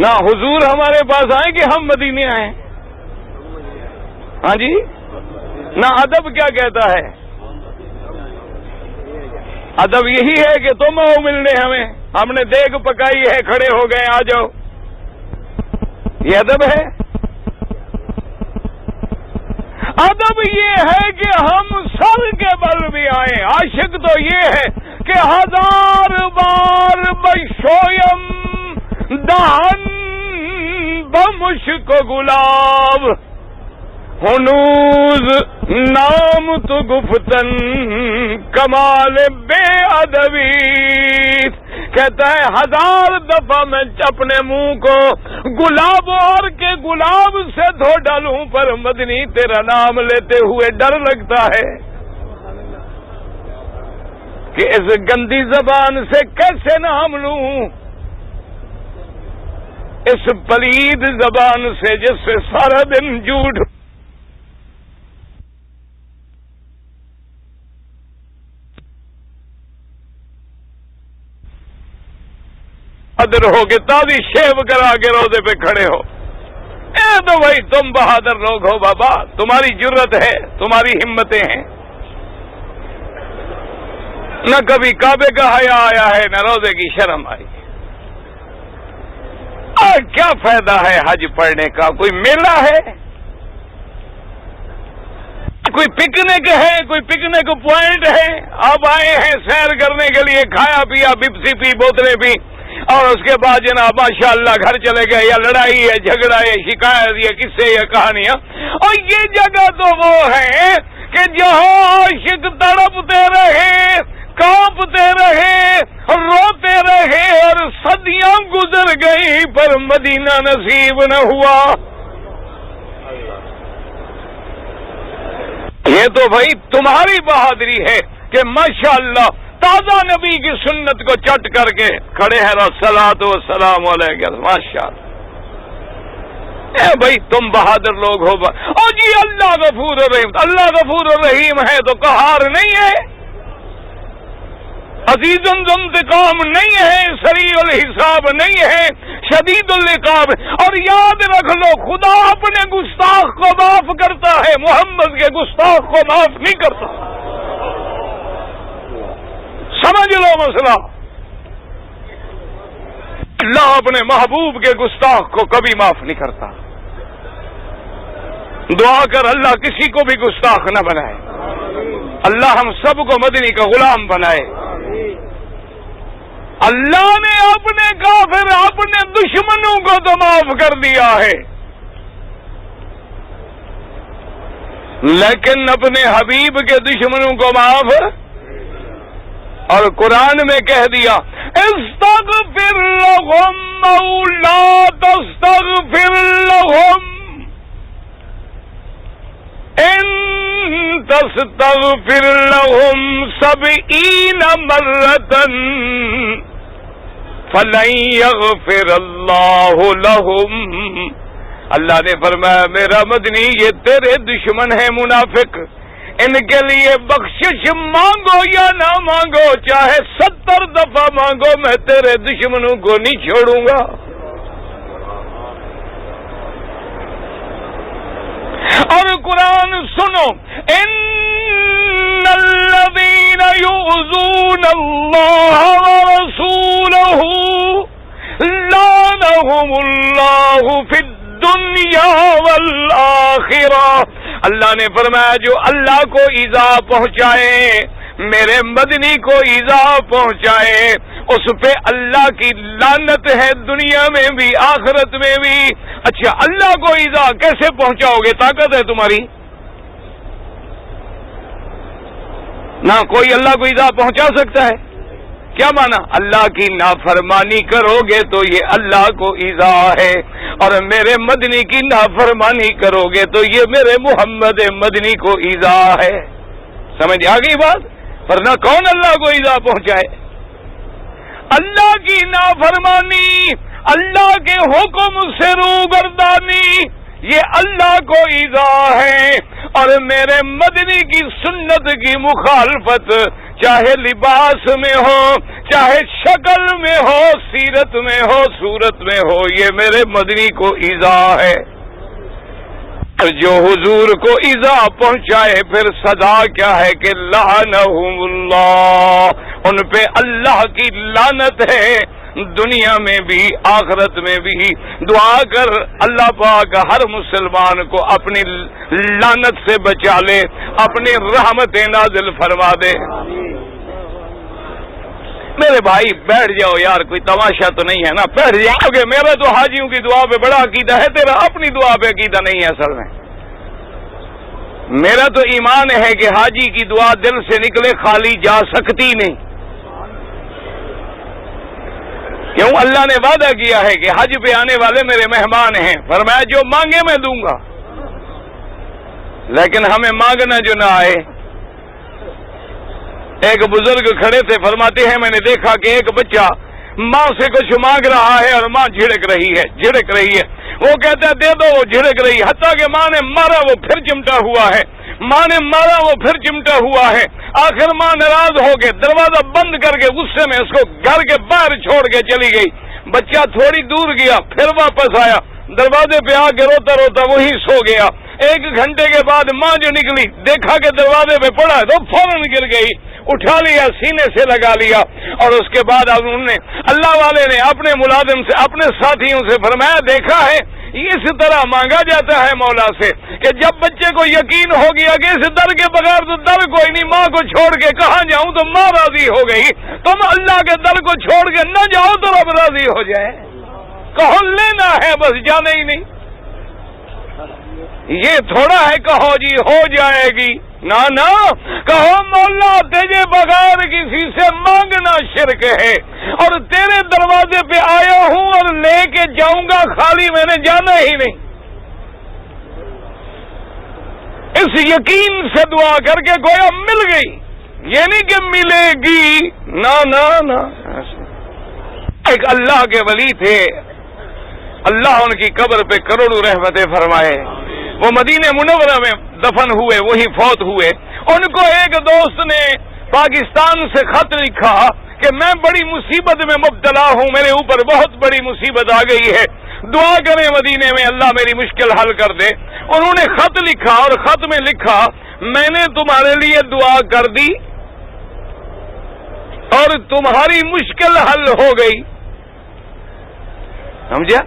نہ حضور ہمارے پاس آئے کہ ہم مدینے آئیں. ہاں جی، نہ ادب کیا کہتا ہے؟ ادب یہی ہے کہ تم آؤ ملنے ہمیں، ہم نے دیگ پکائی ہے، کھڑے ہو گئے، آ جاؤ. یہ ادب ہے؟ ادب یہ ہے کہ ہم سر کے بل بھی آئیں. عاشق تو یہ ہے کہ 1000 بار بشویم دہن بمشک گلاب ہنوز نام تو گفتن کمال بے ادبی. کہتا ہے 1000 دفعہ میں اپنے منہ کو گلاب اور کے گلاب سے دھو ڈالوں، پر مدنی تیرا نام لیتے ہوئے ڈر لگتا ہے کہ اس گندی زبان سے کیسے نام لوں، اس پلید زبان سے جس سے سارا دن جھوٹ. بہادر ہو کے تازی شیو کرا کے روزے پہ کھڑے ہو. اے تو بھائی تم بہادر لوگ ہو بابا، تمہاری جرت ہے، تمہاری ہمتیں ہیں. نہ کبھی کعبے کا حیا آیا ہے، نہ روزے کی شرم آئی. اور کیا فائدہ ہے حج پڑھنے کا؟ کوئی میلہ ہے، کوئی پکنک ہے، کوئی پکنک پوائنٹ ہے؟ آپ آئے ہیں سیر کرنے کے لیے، کھایا پیا، بپسی پی، بوتلیں پی، اور اس کے بعد جناب ماشاءاللہ گھر چلے گئے. یا لڑائی ہے، جھگڑا ہے، شکایت ہے، قصے یا کہانیاں. اور یہ جگہ تو وہ ہے کہ جہاں عاشق تڑپتے رہے، کانپتے رہے، روتے رہے، اور صدیاں گزر گئی پر مدینہ نصیب نہ ہوا. یہ تو بھائی تمہاری بہادری ہے کہ ماشاءاللہ تازہ نبی کی سنت کو چٹ کر کے کھڑے ہیں. الصلاۃ والسلام علیہ. ماشاءاللہ. اے بھائی تم بہادر لوگ ہو. اور جی اللہ غفور الرحیم. اللہ غفور الرحیم ہے تو قہار نہیں ہے، عزیز الانتقام نہیں ہے، سریع الحساب نہیں ہے، شدید العقاب. اور یاد رکھ لو خدا اپنے گستاخ کو معاف کرتا ہے، محمد کے گستاخ کو معاف نہیں کرتا. سمجھ لو مسئلہ. اللہ اپنے محبوب کے گستاخ کو کبھی معاف نہیں کرتا. دعا کر اللہ کسی کو بھی گستاخ نہ بنائے. اللہ ہم سب کو مدنی کا غلام بنائے. اللہ نے اپنے کافر، اپنے دشمنوں کو تو معاف کر دیا ہے، لیکن اپنے حبیب کے دشمنوں کو معاف. اور قرآن میں کہہ دیا استغفر لهم او لا تستغفر لهم ان تستغفر لهم 70 مرة فلن يغفر الله لهم. اللہ نے فرمایا میرا مدنی یہ تیرے دشمن ہیں منافق، ان کے لیے بخشش مانگو یا نہ مانگو، چاہے 70 دفعہ مانگو، میں تیرے دشمنوں کو نہیں چھوڑوں گا. اور قرآن سنو ان الذین یؤذون اللہ ورسولہ لعنہم اللہ فی الدنیا والآخرہ. اللہ نے فرمایا جو اللہ کو ایذا پہنچائے، میرے مدنی کو ایذا پہنچائے، اس پہ اللہ کی لعنت ہے، دنیا میں بھی آخرت میں بھی. اچھا اللہ کو ایذا کیسے پہنچاؤ گے؟ طاقت ہے تمہاری؟ نہ کوئی اللہ کو ایذا پہنچا سکتا ہے. کیا مانا؟ اللہ کی نافرمانی کرو گے تو یہ اللہ کو ایذا ہے، اور میرے مدنی کی نافرمانی کرو گے تو یہ میرے محمد مدنی کو ایذا ہے. سمجھ آ گئی بات؟ ورنہ کون اللہ کو ایذا پہنچائے؟ اللہ کی نافرمانی، اللہ کے حکم سے روگردانی، یہ اللہ کو ایذا ہے۔ اور میرے مدنی کی سنت کی مخالفت چاہے لباس میں ہو، چاہے شکل میں ہو، سیرت میں ہو، صورت میں ہو، یہ میرے مدنی کو ایذا ہے۔ جو حضور کو ایذا پہنچائے پھر سزا کیا ہے کہ لعنہم اللہ، ان پہ اللہ کی لعنت ہے، دنیا میں بھی آخرت میں بھی۔ دعا کر اللہ پاک ہر مسلمان کو اپنی لعنت سے بچا لے، اپنی رحمت نازل فرما دے۔ میرے بھائی بیٹھ جاؤ یار، کوئی تماشا تو نہیں ہے نا، بیٹھ جاؤ گے۔ میرا تو حاجیوں کی دعا پہ بڑا عقیدہ ہے، تیرا اپنی دعا پہ عقیدہ نہیں ہے اصل میں۔ میرا تو ایمان ہے کہ حاجی کی دعا دل سے نکلے خالی جا سکتی نہیں، کیوں؟ اللہ نے وعدہ کیا ہے کہ حج پہ آنے والے میرے مہمان ہیں، فرمایا جو مانگے میں دوں گا، لیکن ہمیں مانگنا جو نہ آئے۔ ایک بزرگ کھڑے تھے، فرماتے ہیں میں نے دیکھا کہ ایک بچہ ماں سے کچھ مانگ رہا ہے اور ماں جھڑک رہی ہے، وہ کہتا ہے دے دو، وہ جھڑک رہی ہے، حتیٰ کہ ماں نے مارا وہ پھر چمٹا ہوا ہے، ماں نے مارا وہ پھر چمٹا ہوا ہے۔ آخر ماں ناراض ہو کے دروازہ بند کر کے غصے میں اس کو گھر کے باہر چھوڑ کے چلی گئی۔ بچہ تھوڑی دور گیا، پھر واپس آیا، دروازے پہ آ کے روتا روتا وہی سو گیا۔ 1 گھنٹے کے بعد ماں جو نکلی، دیکھا کہ دروازے پہ پڑا ہے تو فوراً گر گئی، اٹھا لیا، سینے سے لگا لیا، اور اس کے بعد انہوں نے اللہ والے نے اپنے ملازم سے، اپنے ساتھیوں سے فرمایا دیکھا ہے اس طرح مانگا جاتا ہے مولا سے کہ جب بچے کو یقین ہو گیا کہ اس در کے بغیر تو در کوئی نہیں، ماں کو چھوڑ کے کہاں جاؤں، تو ماں راضی ہو گئی۔ تم اللہ کے در کو چھوڑ کے نہ جاؤ تو رب راضی ہو جائے۔ کہو لینا ہے بس، جانا ہی نہیں۔ یہ تھوڑا ہے کہو جی ہو جائے گی، نہ کہو مولا تیرے بغیر کسی سے مانگنا شرک ہے، اور تیرے دروازے پہ آیا ہوں اور لے کے جاؤں گا خالی، میں نے جانا ہی نہیں۔ اس یقین سے دعا کر کے گویا مل گئی، یہ نہیں کہ ملے گی، نہ۔ ایک اللہ کے ولی تھے، اللہ ان کی قبر پہ کروڑوں رحمتیں فرمائے، وہ مدینہ منورہ میں دفن ہوئے، وہی فوت ہوئے۔ ان کو ایک دوست نے پاکستان سے خط لکھا کہ میں بڑی مصیبت میں مبتلا ہوں، میرے اوپر بہت بڑی مصیبت آ گئی ہے، دعا کریں مدینے میں اللہ میری مشکل حل کر دے۔ انہوں نے خط لکھا اور خط میں لکھا میں نے تمہارے لیے دعا کر دی اور تمہاری مشکل حل ہو گئی۔ سمجھا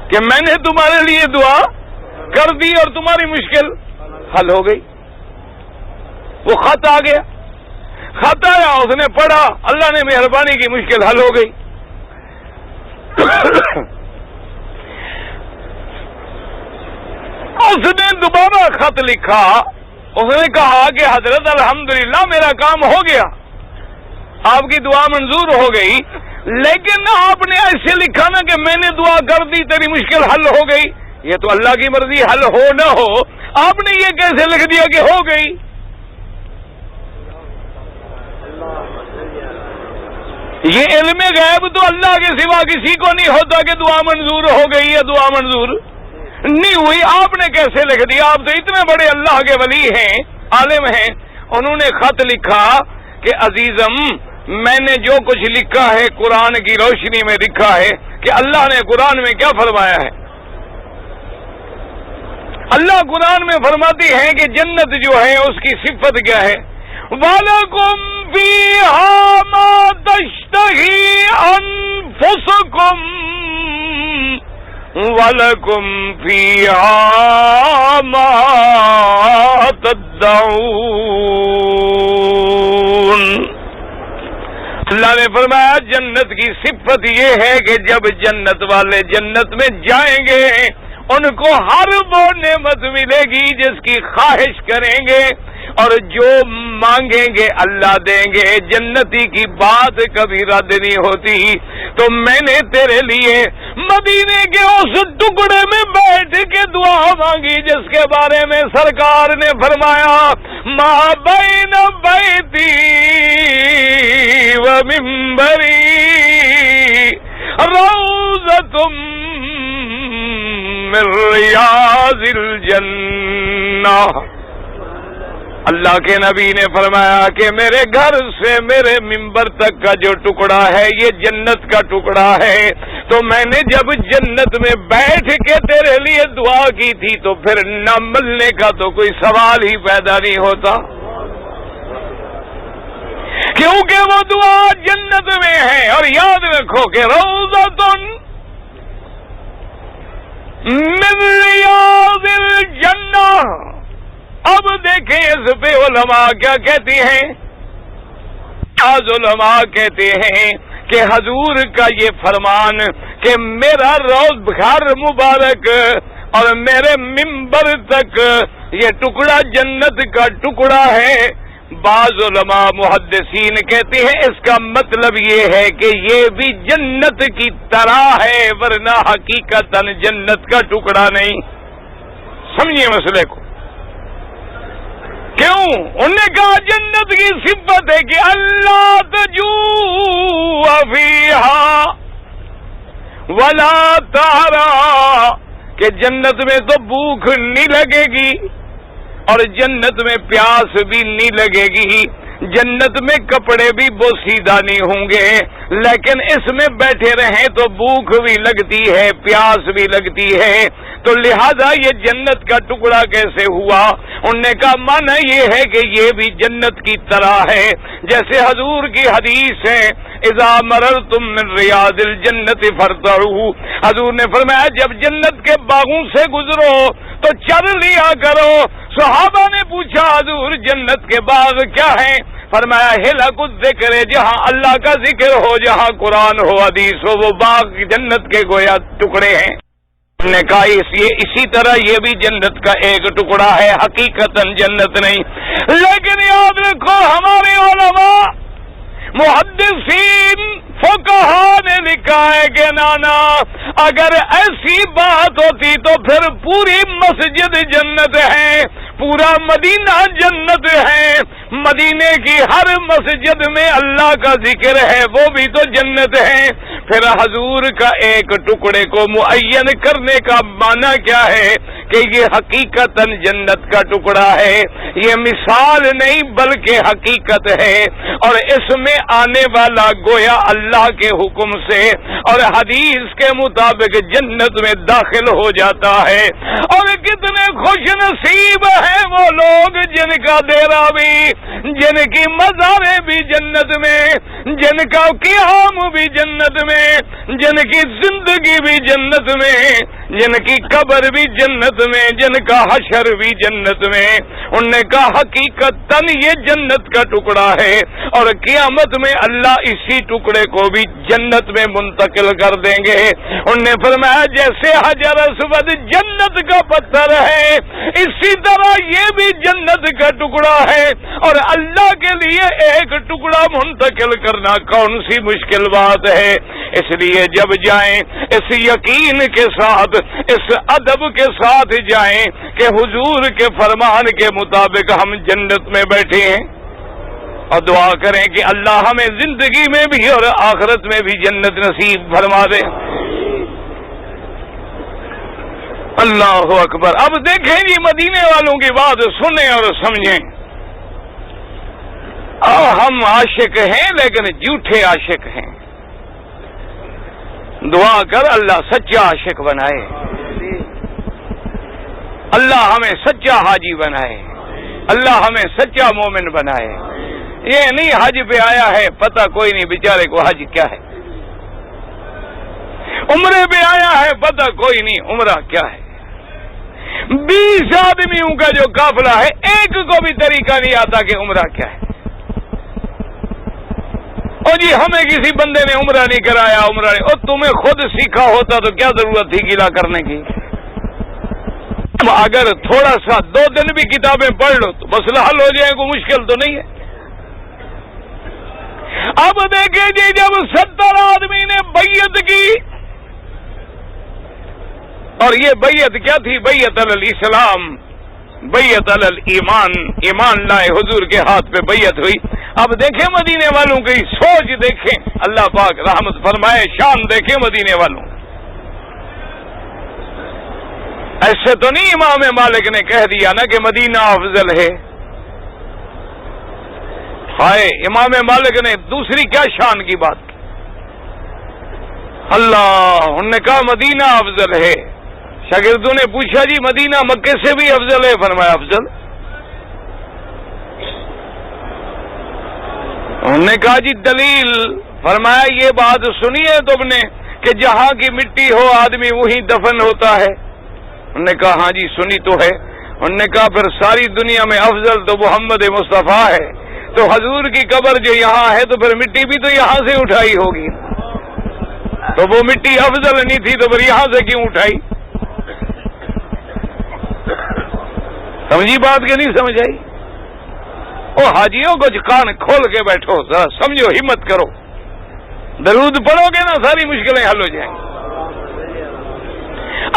کہ میں نے تمہارے لیے دعا کر دی اور تمہاری مشکل حل ہو گئی۔ وہ خط آ گیا، خط آیا، اس نے پڑھا، اللہ نے مہربانی کی مشکل حل ہو گئی۔ اس نے دوبارہ خط لکھا، اس نے کہا کہ حضرت الحمدللہ میرا کام ہو گیا، آپ کی دعا منظور ہو گئی، لیکن آپ نے ایسے لکھا نا کہ میں نے دعا کر دی تیری مشکل حل ہو گئی۔ یہ تو اللہ کی مرضی، حل ہو نہ ہو، آپ نے یہ کیسے لکھ دیا کہ ہو گئی؟ یہ علم غیب تو اللہ کے سوا کسی کو نہیں ہوتا کہ دعا منظور ہو گئی یا دعا منظور نہیں ہوئی۔ آپ نے کیسے لکھ دیا؟ آپ تو اتنے بڑے اللہ کے ولی ہیں، عالم ہیں۔ انہوں نے خط لکھا کہ عزیزم میں نے جو کچھ لکھا ہے قرآن کی روشنی میں لکھا ہے کہ اللہ نے قرآن میں کیا فرمایا ہے۔ اللہ قرآن میں فرماتی ہے کہ جنت جو ہے اس کی صفت کیا ہے، وَلَكُمْ فِيهَا مَا تَشْتَهِي أَنفُسُكُمْ وَلَكُمْ فِيهَا مَا تَدَّعُونَ۔ اللہ نے فرمایا جنت کی صفت یہ ہے کہ جب جنت والے جنت میں جائیں گے ان کو ہر وہ نعمت ملے گی جس کی خواہش کریں گے، اور جو مانگیں گے اللہ دیں گے۔ جنتی کی بات کبھی رد نہیں ہوتی۔ تو میں نے تیرے لیے مدینے کے اس ٹکڑے میں بیٹھ کے دعا مانگی جس کے بارے میں سرکار نے فرمایا ما بین بیتی الجنہ. اللہ کے نبی نے فرمایا کہ میرے گھر سے میرے منبر تک کا جو ٹکڑا ہے یہ جنت کا ٹکڑا ہے. تو میں نے جب جنت میں بیٹھ کے تیرے لیے دعا کی تھی تو پھر نہ ملنے کا تو کوئی سوال ہی پیدا نہیں ہوتا، کیونکہ وہ دعا جنت میں ہے. اور یاد رکھو کہ روضۃ من ریاض الجنہ. اب دیکھیں اس پہ علماء کیا کہتی ہیں. بعض علماء کہتے ہیں کہ حضور کا یہ فرمان کہ میرا روز گھر مبارک اور میرے منبر تک یہ ٹکڑا جنت کا ٹکڑا ہے. بعض علماء محدثین کہتے ہیں اس کا مطلب یہ ہے کہ یہ بھی جنت کی طرح ہے ورنہ حقیقتاً جنت کا ٹکڑا نہیں. سمجھیے مسئلے کو. کیوں؟ انہوں نے کہا جنت کی صفت ہے کہ اللہ تجوع فیہا ولا تعرا، کہ جنت میں تو بھوک نہیں لگے گی اور جنت میں پیاس بھی نہیں لگے گی، جنت میں کپڑے بھی بوسیدہ نہیں ہوں گے، لیکن اس میں بیٹھے رہیں تو بھوک بھی لگتی ہے پیاس بھی لگتی ہے. تو لہذا یہ جنت کا ٹکڑا کیسے ہوا؟ انہوں نے کہا معنی یہ ہے کہ یہ بھی جنت کی طرح ہے. جیسے حضور کی حدیث ہے اذا مررتم من ریاض الجنت فارتعوا. حضور نے فرمایا جب جنت کے باغوں سے گزرو تو چر لیا کرو. صحابہ نے پوچھا حضور جنت کے باغ کیا ہیں؟ فرمایا حلق الذکر، جہاں اللہ کا ذکر ہو، جہاں قرآن ہو حدیث ہو، وہ باغ جنت کے گویا ٹکڑے ہیں. نے کہا اسی طرح یہ بھی جنت کا ایک ٹکڑا ہے، حقیقتاً جنت نہیں. لیکن یاد رکھو ہمارے علماء محدثین فقہا نے لکھا ہے کہ نانا اگر ایسی بات ہوتی تو پھر پوری مسجد جنت ہے، پورا مدینہ جنت ہے، مدینے کی ہر مسجد میں اللہ کا ذکر ہے، وہ بھی تو جنت ہے. پھر حضور کا ایک ٹکڑے کو معین کرنے کا معنی کیا ہے کہ یہ حقیقتاً جنت کا ٹکڑا ہے، یہ مثال نہیں بلکہ حقیقت ہے. اور اس میں آنے والا گویا اللہ کے حکم سے اور حدیث کے مطابق جنت میں داخل ہو جاتا ہے. اور کتنے خوش نصیب ہیں وہ لوگ جن کا ڈیرا بھی، جن کی مزاریں بھی جنت میں، جن کا قیام بھی جنت میں، جن کی زندگی بھی جنت میں، جن کی قبر بھی جنت میں، جن کا حشر بھی جنت میں. انہوں نے کہا حقیقتاً یہ جنت کا ٹکڑا ہے اور قیامت میں اللہ اسی ٹکڑے کو بھی جنت میں منتقل کر دیں گے. انہوں نے فرمایا جیسے حجر اسود جنت کا پتھر ہے اسی طرح یہ بھی جنت کا ٹکڑا ہے. اور اللہ کے لیے ایک ٹکڑا منتقل کرنا کون سی مشکل بات ہے. اس لیے جب جائیں اس یقین کے ساتھ، اس ادب کے ساتھ جائیں کہ حضور کے فرمان کے مطابق ہم جنت میں بیٹھے ہیں، اور دعا کریں کہ اللہ ہمیں زندگی میں بھی اور آخرت میں بھی جنت نصیب فرما دے. اللہ اکبر. اب دیکھیں جی مدینے والوں کی بات سنیں اور سمجھیں. ہم عاشق ہیں لیکن جھوٹے عاشق ہیں. دعا کر اللہ سچا عاشق بنائے، اللہ ہمیں سچا حاجی بنائے، اللہ ہمیں سچا مومن بنائے. یہ نہیں حج پہ آیا ہے پتہ کوئی نہیں بیچارے کو حج کیا ہے، عمرے پہ آیا ہے پتہ کوئی نہیں عمرہ کیا ہے. 20 آدمیوں کا جو قافلہ ہے ایک کو بھی طریقہ نہیں آتا کہ عمرہ کیا ہے. اور جی ہمیں کسی بندے نے عمرہ نہیں کرایا، عمرہ نہیں، اور تمہیں خود سیکھا ہوتا تو کیا ضرورت تھی گیلا کرنے کی. اگر تھوڑا سا 2 دن بھی کتابیں پڑھ لو تو مسئلہ حل ہو جائے، کوئی مشکل تو نہیں ہے. اب دیکھیں جی جب 70 آدمی نے بیعت کی، اور یہ بیعت کیا تھی؟ بیعت علی الاسلام، بیعت علی الایمان، ایمان لائے حضور کے ہاتھ پہ بیعت ہوئی. اب دیکھیں مدینے والوں کی سوچ دیکھیں، اللہ پاک رحمت فرمائے، شان دیکھیں مدینے والوں. ایسے تو نہیں امام مالک نے کہہ دیا نا کہ مدینہ افضل ہے. ہائے امام مالک نے دوسری کیا شان کی بات کی. اللہ انہوں نے کہا مدینہ افضل ہے. شاگردوں نے پوچھا جی مدینہ مکے سے بھی افضل ہے؟ فرمایا افضل. انہوں نے کہا جی دلیل؟ فرمایا یہ بات سنی ہے تم نے کہ جہاں کی مٹی ہو آدمی وہیں دفن ہوتا ہے؟ انہوں نے کہا ہاں جی سنی تو ہے. انہوں نے کہا پھر ساری دنیا میں افضل تو محمد مصطفیٰ ہے، تو حضور کی قبر جو یہاں ہے تو پھر مٹی بھی تو یہاں سے اٹھائی ہوگی، تو وہ مٹی افضل نہیں تھی تو پھر یہاں سے کیوں اٹھائی؟ سمجھی بات کہ نہیں سمجھ آئی؟ او حاجیوں کچھ کان کھول کے بیٹھو، ذرا سمجھو، ہمت کرو. درود پڑھو گے نا ساری مشکلیں حل ہو جائیں گی.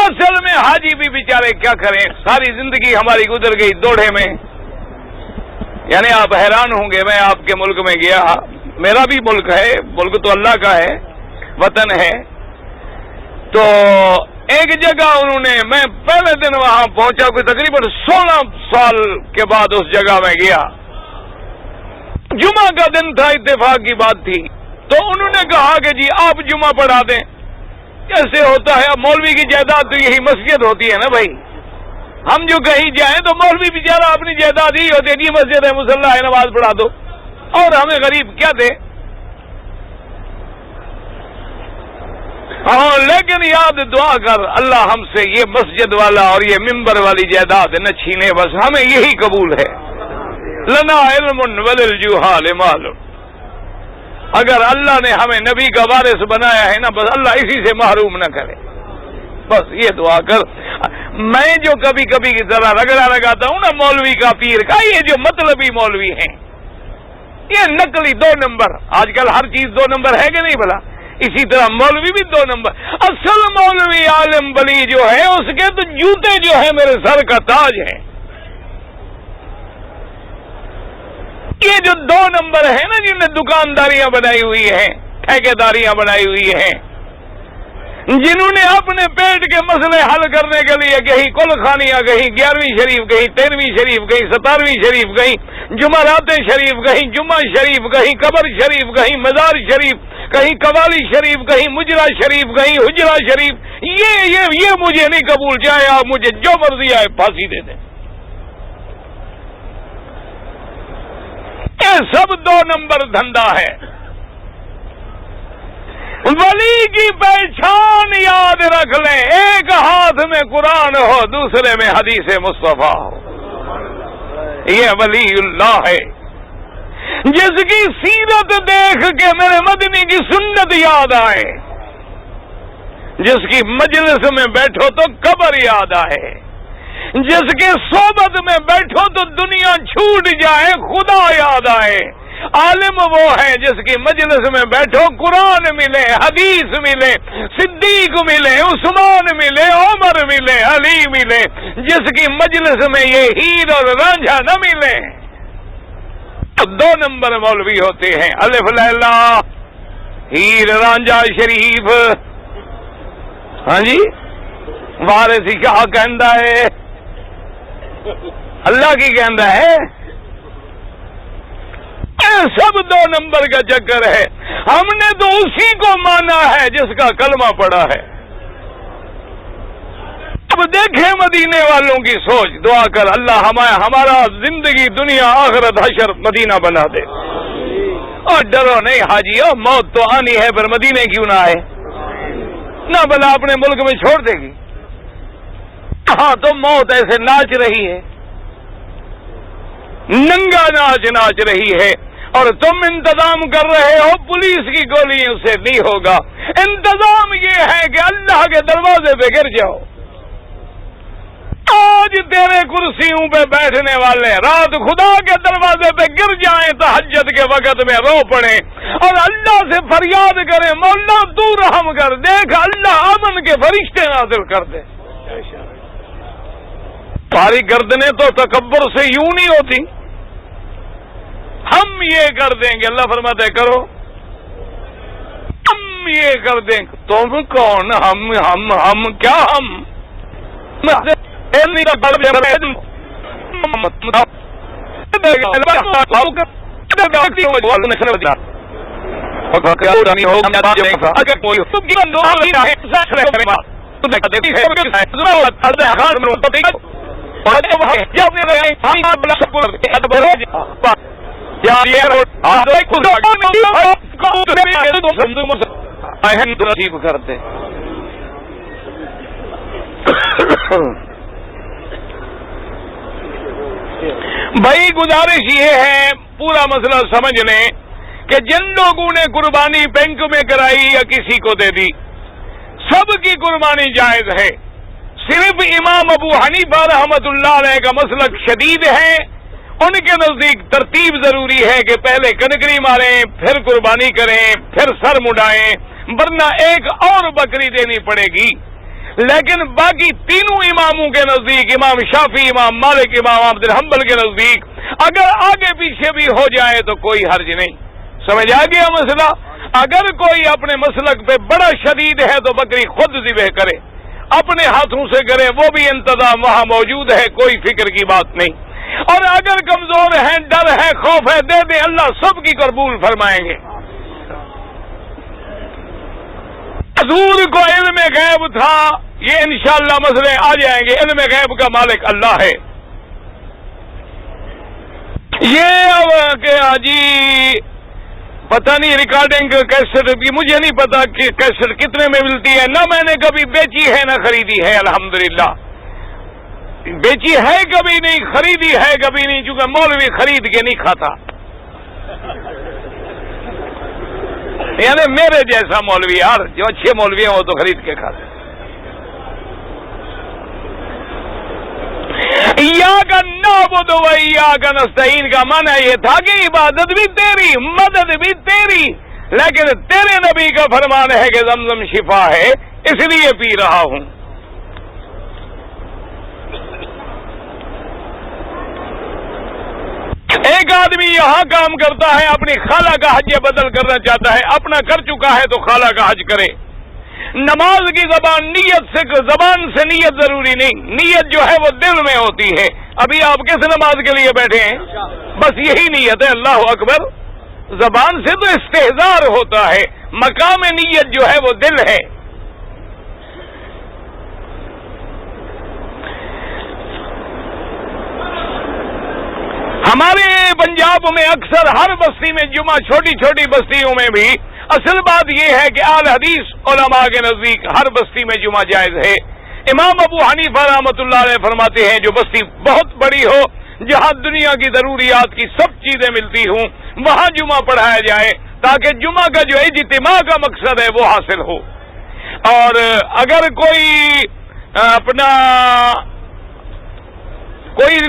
اصل میں حاجی بھی بیچارے کیا کریں، ساری زندگی ہماری گزر گئی دوڑے میں. یعنی آپ حیران ہوں گے، میں آپ کے ملک میں گیا، میرا بھی ملک ہے، ملک تو اللہ کا ہے، وطن ہے. تو ایک جگہ انہوں نے، میں پہلے دن وہاں پہنچا، کوئی تقریباً 16 سال کے بعد اس جگہ میں گیا. جمعہ کا دن تھا، اتفاق کی بات تھی. تو انہوں نے کہا کہ جی آپ جمعہ پڑھا دیں. کیسے ہوتا ہے؟ اب مولوی کی جائیداد تو یہی مسجد ہوتی ہے نا بھائی. ہم جو کہیں جائیں تو مولوی بیچارہ اپنی جائیداد ہی ہوتی ہے، جی مسجد ہے، مصلی ہے، نماز پڑھا دو، اور ہمیں غریب کیا دے. ہاں لیکن یاد دعا کر اللہ ہم سے یہ مسجد والا اور یہ ممبر والی جائیداد نہ چھینے، بس ہمیں یہی قبول ہے. لنا علم وللجہال مال. اگر اللہ نے ہمیں نبی کا وارث بنایا ہے نا، بس اللہ اسی سے محروم نہ کرے، بس یہ دعا کر. میں جو کبھی کبھی کی طرح رگڑا لگاتا ہوں نا مولوی کا، پیر کا، یہ جو مطلبی مولوی ہیں، یہ نقلی 2 نمبر. آج کل ہر چیز 2 نمبر ہے کہ نہیں بھلا؟ اسی طرح مولوی بھی 2 نمبر. اصل مولوی عالم بلی جو ہے اس کے تو جوتے جو ہے میرے سر کا تاج ہے. یہ جو 2 نمبر ہیں نا، جن نے دکانداریاں بنائی ہوئی ہیں، ٹھیکیداریاں بنائی ہوئی ہیں، جنہوں نے اپنے پیٹ کے مسئلے حل کرنے کے لیے کہیں کل خانیاں، کہیں 11ویں شریف، کہیں 13ویں شریف، کہیں 17ویں شریف، کہیں جمعرات شریف، کہیں جمعہ شریف، کہیں قبر شریف، کہیں مزار شریف، کہیں قوالی شریف، کہیں مجرا شریف، کہیں حجرا شریف. یہ مجھے نہیں قبول، چاہے آپ مجھے جو مرضی آئے پھانسی دے دیں. یہ سب 2 نمبر دھندا ہے. ولی کی پہچان یاد رکھ لیں، ایک ہاتھ میں قرآن ہو، دوسرے میں حدیث مصطفیٰ ہو. یہ ولی اللہ ہے جس کی سیرت دیکھ کے میرے مدنی کی سنت یاد آئے، جس کی مجلس میں بیٹھو تو قبر یاد آئے، جس کے صحبت میں بیٹھو تو دنیا چھوٹ جائے، خدا یاد آئے. عالم وہ ہے جس کی مجلس میں بیٹھو قرآن ملے، حدیث ملے، صدیق ملے، عثمان ملے، عمر ملے، علی ملے. جس کی مجلس میں یہ ہیر اور رانجھا نہ ملے. 2 نمبر مولوی ہوتے ہیں، الف لیلا، ہیر رانجھا شریف. ہاں جی، وارث کیا کہندا ہے؟ اللہ کی کہندا ہے. سب 2 نمبر کا چکر ہے. ہم نے تو اسی کو مانا ہے جس کا کلمہ پڑا ہے. اب دیکھیں مدینے والوں کی سوچ. دعا کر اللہ ہمارا زندگی دنیا آخرت حشر مدینہ بنا دے. اور ڈرو نہیں حاجیو، موت تو آنی ہے، پر مدینے کیوں نہ آئے؟ نہ بلا اپنے ملک میں چھوڑ دے گی. ہاں تو موت ایسے ناچ رہی ہے، ننگا ناچ رہی ہے، اور تم انتظام کر رہے ہو پولیس کی گولیوں سے نہیں ہوگا. انتظام یہ ہے کہ اللہ کے دروازے پہ گر جاؤ. آج تیرے کرسیوں پہ بیٹھنے والے رات خدا کے دروازے پہ گر جائیں، تہجد کے وقت میں رو پڑیں اور اللہ سے فریاد کریں، مولا تو رحم کر. دیکھ اللہ امن کے فرشتے نازل کر دے. ساری گردنیں تو تکبر سے یوں نہیں ہوتی. ہم یہ کر دیں گے، اللہ فرماتا ہے کرو. ہم یہ کر دیں، تم کون؟ ہم کیا؟ ہم کرتے بھائی گزارش یہ ہے پورا مسئلہ سمجھ لیں کہ جن لوگوں نے قربانی بینک میں کرائی یا کسی کو دے دی سب کی قربانی جائز ہے. صرف امام ابو حنیفہ رحمۃ اللہ علیہ کا مسلک شدید ہے. ان کے نزدیک ترتیب ضروری ہے کہ پہلے کنکری ماریں پھر قربانی کریں پھر سر مڈائیں ورنہ ایک اور بکری دینی پڑے گی. لیکن باقی تینوں اماموں کے نزدیک امام شافعی امام مالک امام احمد بن حنبل کے نزدیک اگر آگے پیچھے بھی ہو جائے تو کوئی حرج نہیں. سمجھ آ گیا مسئلہ؟ اگر کوئی اپنے مسلک پہ بڑا شدید ہے تو بکری خود ذبح کرے اپنے ہاتھوں سے کرے وہ بھی انتظام وہاں موجود ہے کوئی فکر کی بات نہیں. اور اگر کمزور ہیں ڈر ہے خوف ہے دے دیں اللہ سب کی قبول فرمائیں گے. حضور کو علم غیب تھا یہ انشاءاللہ مسئلے آ جائیں گے. علم غیب کا مالک اللہ ہے. یہ کہ جی پتہ نہیں ریکارڈنگ کیسٹ بھی مجھے نہیں پتا کہ کیسٹ کتنے میں ملتی ہے. نہ میں نے کبھی بیچی ہے نہ خریدی ہے الحمدللہ. بیچی ہے کبھی نہیں خریدی ہے کبھی نہیں چونکہ مولوی خرید کے نہیں کھاتا. یعنی میرے جیسا مولوی یار جو اچھے مولوی ہیں وہ تو خرید کے کھاتے. ایاک نعبد و ایاک نستعین کا معنی یہ تھا کہ عبادت بھی تیری مدد بھی تیری لیکن تیرے نبی کا فرمان ہے کہ زمزم شفا ہے اس لیے پی رہا ہوں. ایک آدمی یہاں کام کرتا ہے اپنی خالہ کا حج بدل کرنا چاہتا ہے اپنا کر چکا ہے تو خالہ کا حج کرے. نماز کی زبان سے نیت ضروری نہیں. نیت جو ہے وہ دل میں ہوتی ہے. ابھی آپ کس نماز کے لیے بیٹھے ہیں؟ بس یہی نیت ہے اللہ اکبر. زبان سے تو استحضار ہوتا ہے مقام نیت جو ہے وہ دل ہے. ہمارے پنجاب میں اکثر ہر بستی میں جمعہ چھوٹی چھوٹی بستیوں میں بھی اصل بات یہ ہے کہ اہل حدیث علماء کے نزدیک ہر بستی میں جمعہ جائز ہے. امام ابو حنیفہ رحمۃ اللہ علیہ فرماتے ہیں جو بستی بہت بڑی ہو جہاں دنیا کی ضروریات کی سب چیزیں ملتی ہوں وہاں جمعہ پڑھایا جائے تاکہ جمعہ کا جو اجتماع کا مقصد ہے وہ حاصل ہو. اور اگر کوئی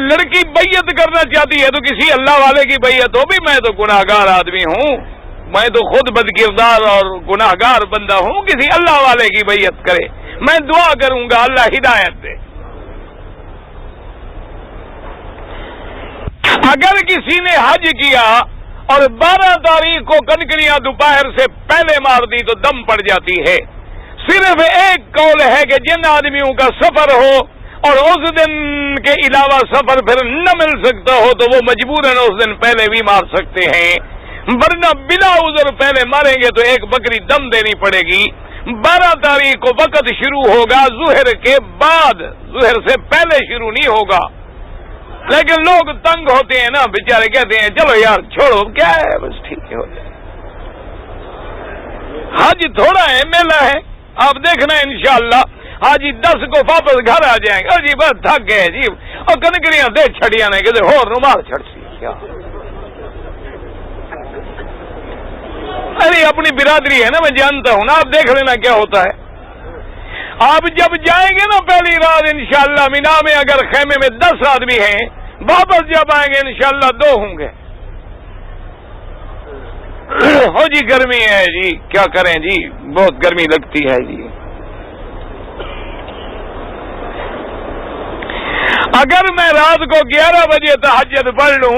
لڑکی بیعت کرنا چاہتی ہے تو کسی اللہ والے کی بیعت ہو بھی. میں تو گناہگار آدمی ہوں میں تو خود بدکردار اور گناہگار بندہ ہوں کسی اللہ والے کی بیعت کرے. میں دعا کروں گا اللہ ہدایت دے. اگر کسی نے حج کیا اور 12 تاریخ کو کنکریاں دوپہر سے پہلے مار دی تو دم پڑ جاتی ہے. صرف ایک قول ہے کہ جن آدمیوں کا سفر ہو اور اس دن کے علاوہ سفر پھر نہ مل سکتا ہو تو وہ مجبوراً اس دن پہلے بھی مار سکتے ہیں ورنہ بلا عذر پہلے ماریں گے تو ایک بکری دم دینی پڑے گی. 12 تاریخ کو وقت شروع ہوگا ظہر کے بعد ظہر سے پہلے شروع نہیں ہوگا. لیکن لوگ تنگ ہوتے ہیں نا بیچارے کہتے ہیں چلو یار چھوڑو کیا ہے بس ٹھیک ہے ہو جائے. حج تھوڑا ہے میلہ ہے آپ دیکھنا انشاءاللہ حاجی 10 کو واپس گھر آ جائیں گے. جی بس تھک گئے جی اور کنکریاں دے چھڑیاں نہیں کہ ہو رومال چھڑ سی کیا. ارے اپنی برادری ہے نا میں جانتا ہوں نا آپ دیکھ لینا کیا ہوتا ہے. آپ جب جائیں گے نا پہلی رات انشاءاللہ مینا میں اگر خیمے میں 10 آدمی ہیں واپس جب آئیں گے انشاءاللہ 2 ہوں گے. ہو جی گرمی ہے جی کیا کریں جی بہت گرمی لگتی ہے جی. اگر میں رات کو 11 بجے تہجد پڑھ لوں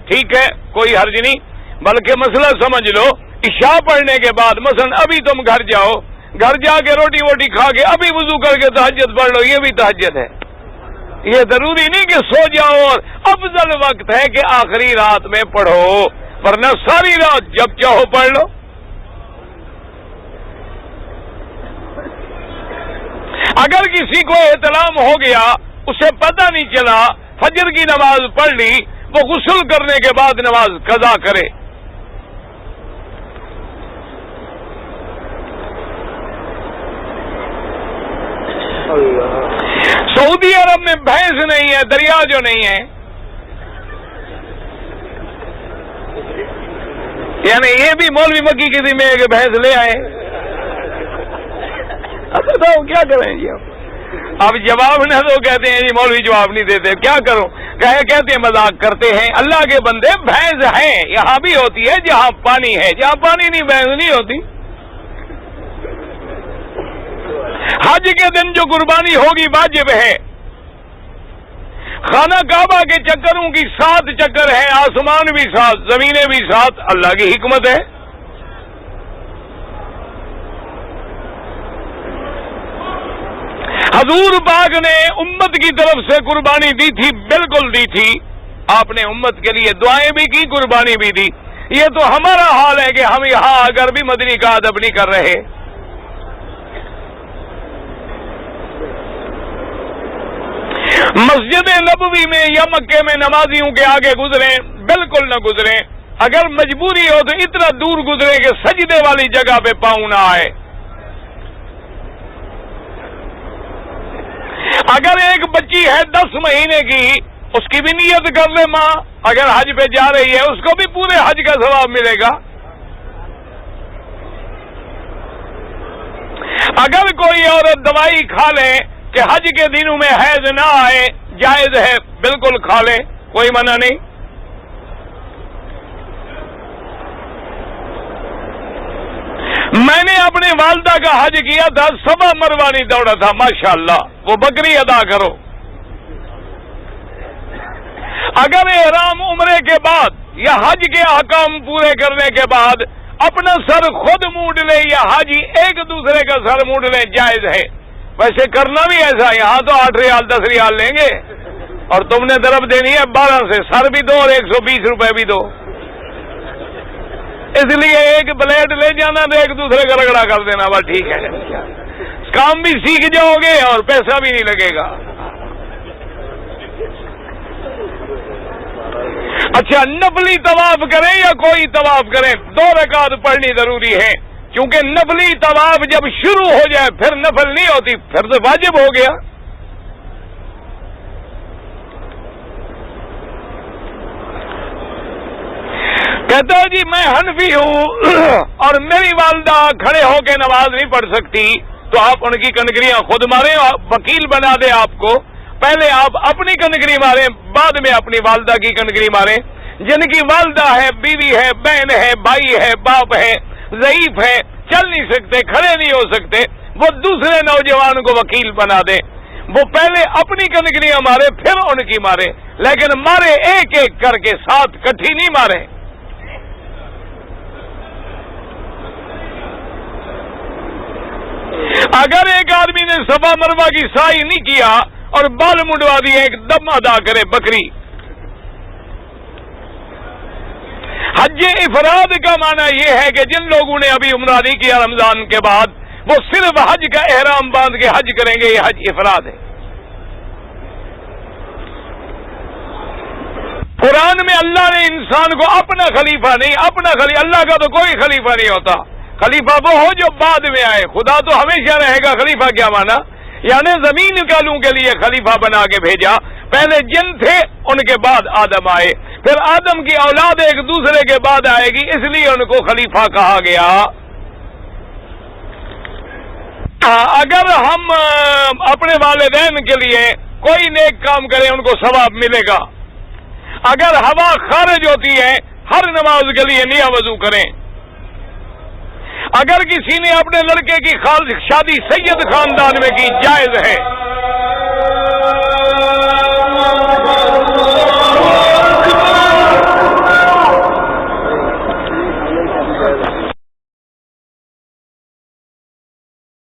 ٹھیک ہے کوئی حرج نہیں بلکہ مسئلہ سمجھ لو عشاء پڑھنے کے بعد مثلا ابھی تم گھر جاؤ گھر جا کے روٹی ووٹی کھا کے ابھی وضو کر کے تہجد پڑھ لو، یہ بھی تہجد ہے۔ یہ ضروری نہیں کہ سو جاؤ، اور افضل وقت ہے کہ آخری رات میں پڑھو، ورنہ ساری رات جب چاہو پڑھ لو۔ اگر کسی کو احتلام ہو گیا، اسے پتہ نہیں چلا، فجر کی نماز پڑھ لی، وہ غسل کرنے کے بعد نماز قضا کرے۔ سعودی عرب میں بھینس نہیں ہے، دریا جو نہیں ہے، یعنی یہ بھی مولوی مکی کی ذمہ ہے کہ بھینس لے آئے۔ اب بتاؤ کیا کریں جی؟ اب جواب نہ دو، کہتے ہیں جی مولوی جواب نہیں دیتے، کیا کروں؟ کہتے ہیں مذاق کرتے ہیں۔ اللہ کے بندے، بھینس ہیں یہاں بھی ہوتی ہے جہاں پانی ہے، جہاں پانی نہیں بھینس نہیں ہوتی۔ حج کے دن جو قربانی ہوگی واجب ہے۔ خانہ کعبہ کے چکروں کی 7 چکر ہیں، آسمان بھی 7، زمینیں بھی 7، اللہ کی حکمت ہے۔ حضور پاک نے امت کی طرف سے قربانی دی تھی، بالکل دی تھی۔ آپ نے امت کے لیے دعائیں بھی کی، قربانی بھی دی۔ یہ تو ہمارا حال ہے کہ ہم یہاں اگر بھی مدنی کا ادب نہیں کر رہے۔ مسجد نبوی میں یا مکے میں نمازیوں کے آگے گزریں، بالکل نہ گزریں۔ اگر مجبوری ہو تو اتنا دور گزریں کہ سجدے والی جگہ پہ پاؤں نہ آئے۔ اگر ایک بچی ہے 10 مہینے کی، اس کی بھی نیت کر لے ماں، اگر حج پہ جا رہی ہے اس کو بھی پورے حج کا ثواب ملے گا۔ اگر کوئی عورت دوائی کھا لے کہ حج کے دنوں میں حیض نہ آئے، جائز ہے، بالکل کھا لے، کوئی منع نہیں۔ میں نے اپنے والدہ کا حج کیا تھا، 7 مروا نہیں دوڑا تھا، ماشاءاللہ، وہ بکری ادا کرو۔ اگر احرام عمرے کے بعد یا حج کے احکام پورے کرنے کے بعد اپنا سر خود مونڈ لے یا حاجی ایک دوسرے کا سر مونڈ لے، جائز ہے۔ ویسے کرنا بھی ایسا، یہاں تو 8 ریال 10 ریال لیں گے، اور تم نے طرف دینی ہے 12 سے، سر بھی دو اور 120 روپے بھی دو۔ اس لیے ایک بلیڈ لے جانا تو ایک دوسرے کا رگڑا کر دینا، بس ٹھیک ہے، کام بھی سیکھ جاؤ گے اور پیسہ بھی نہیں لگے گا۔ اچھا، نفلی طواف کریں یا کوئی طواف کریں، 2 رکعت پڑھنی ضروری ہے، کیونکہ نفلی طواف جب شروع ہو جائے پھر نفل نہیں ہوتی، پھر تو واجب ہو گیا۔ کہتا ہے جی میں حنفی ہوں اور میری والدہ کھڑے ہو کے نماز نہیں پڑھ سکتی، تو آپ ان کی کنکریاں خود ماریں، وکیل بنا دیں آپ کو۔ پہلے آپ اپنی کنکری ماریں، بعد میں اپنی والدہ کی کنکری ماریں۔ جن کی والدہ ہے، بیوی ہے، بہن ہے، بھائی ہے، باپ ہے، ضعیف ہے، چل نہیں سکتے، کھڑے نہیں ہو سکتے، وہ دوسرے نوجوان کو وکیل بنا دیں۔ وہ پہلے اپنی کنکریاں مارے پھر ان کی مارے، لیکن مارے ایک ایک کر کے، ساتھ کٹھی نہیں مارے۔ اگر ایک آدمی نے صفا مروہ کی سعی نہیں کیا اور بال منڈوا دیے، ایک دم ادا کرے بکری۔ حج افراد کا معنی یہ ہے کہ جن لوگوں نے ابھی عمرہ نہیں کیا رمضان کے بعد، وہ صرف حج کا احرام باندھ کے حج کریں گے، یہ حج افراد ہے۔ قرآن میں اللہ نے انسان کو اپنا خلیفہ نہیں، اللہ کا تو کوئی خلیفہ نہیں ہوتا، خلیفہ وہ ہو جو بعد میں آئے۔ خدا تو ہمیشہ رہے گا، خلیفہ کیا مانا؟ یعنی زمین والوں کے لیے خلیفہ بنا کے بھیجا۔ پہلے جن تھے، ان کے بعد آدم آئے، پھر آدم کی اولاد ایک دوسرے کے بعد آئے گی، اس لیے ان کو خلیفہ کہا گیا۔ اگر ہم اپنے والدین کے لیے کوئی نیک کام کریں ان کو ثواب ملے گا۔ اگر ہوا خارج ہوتی ہے، ہر نماز کے لیے نیا وضو کریں۔ اگر کسی نے اپنے لڑکے کی شادی سید خاندان میں کی، جائز ہے۔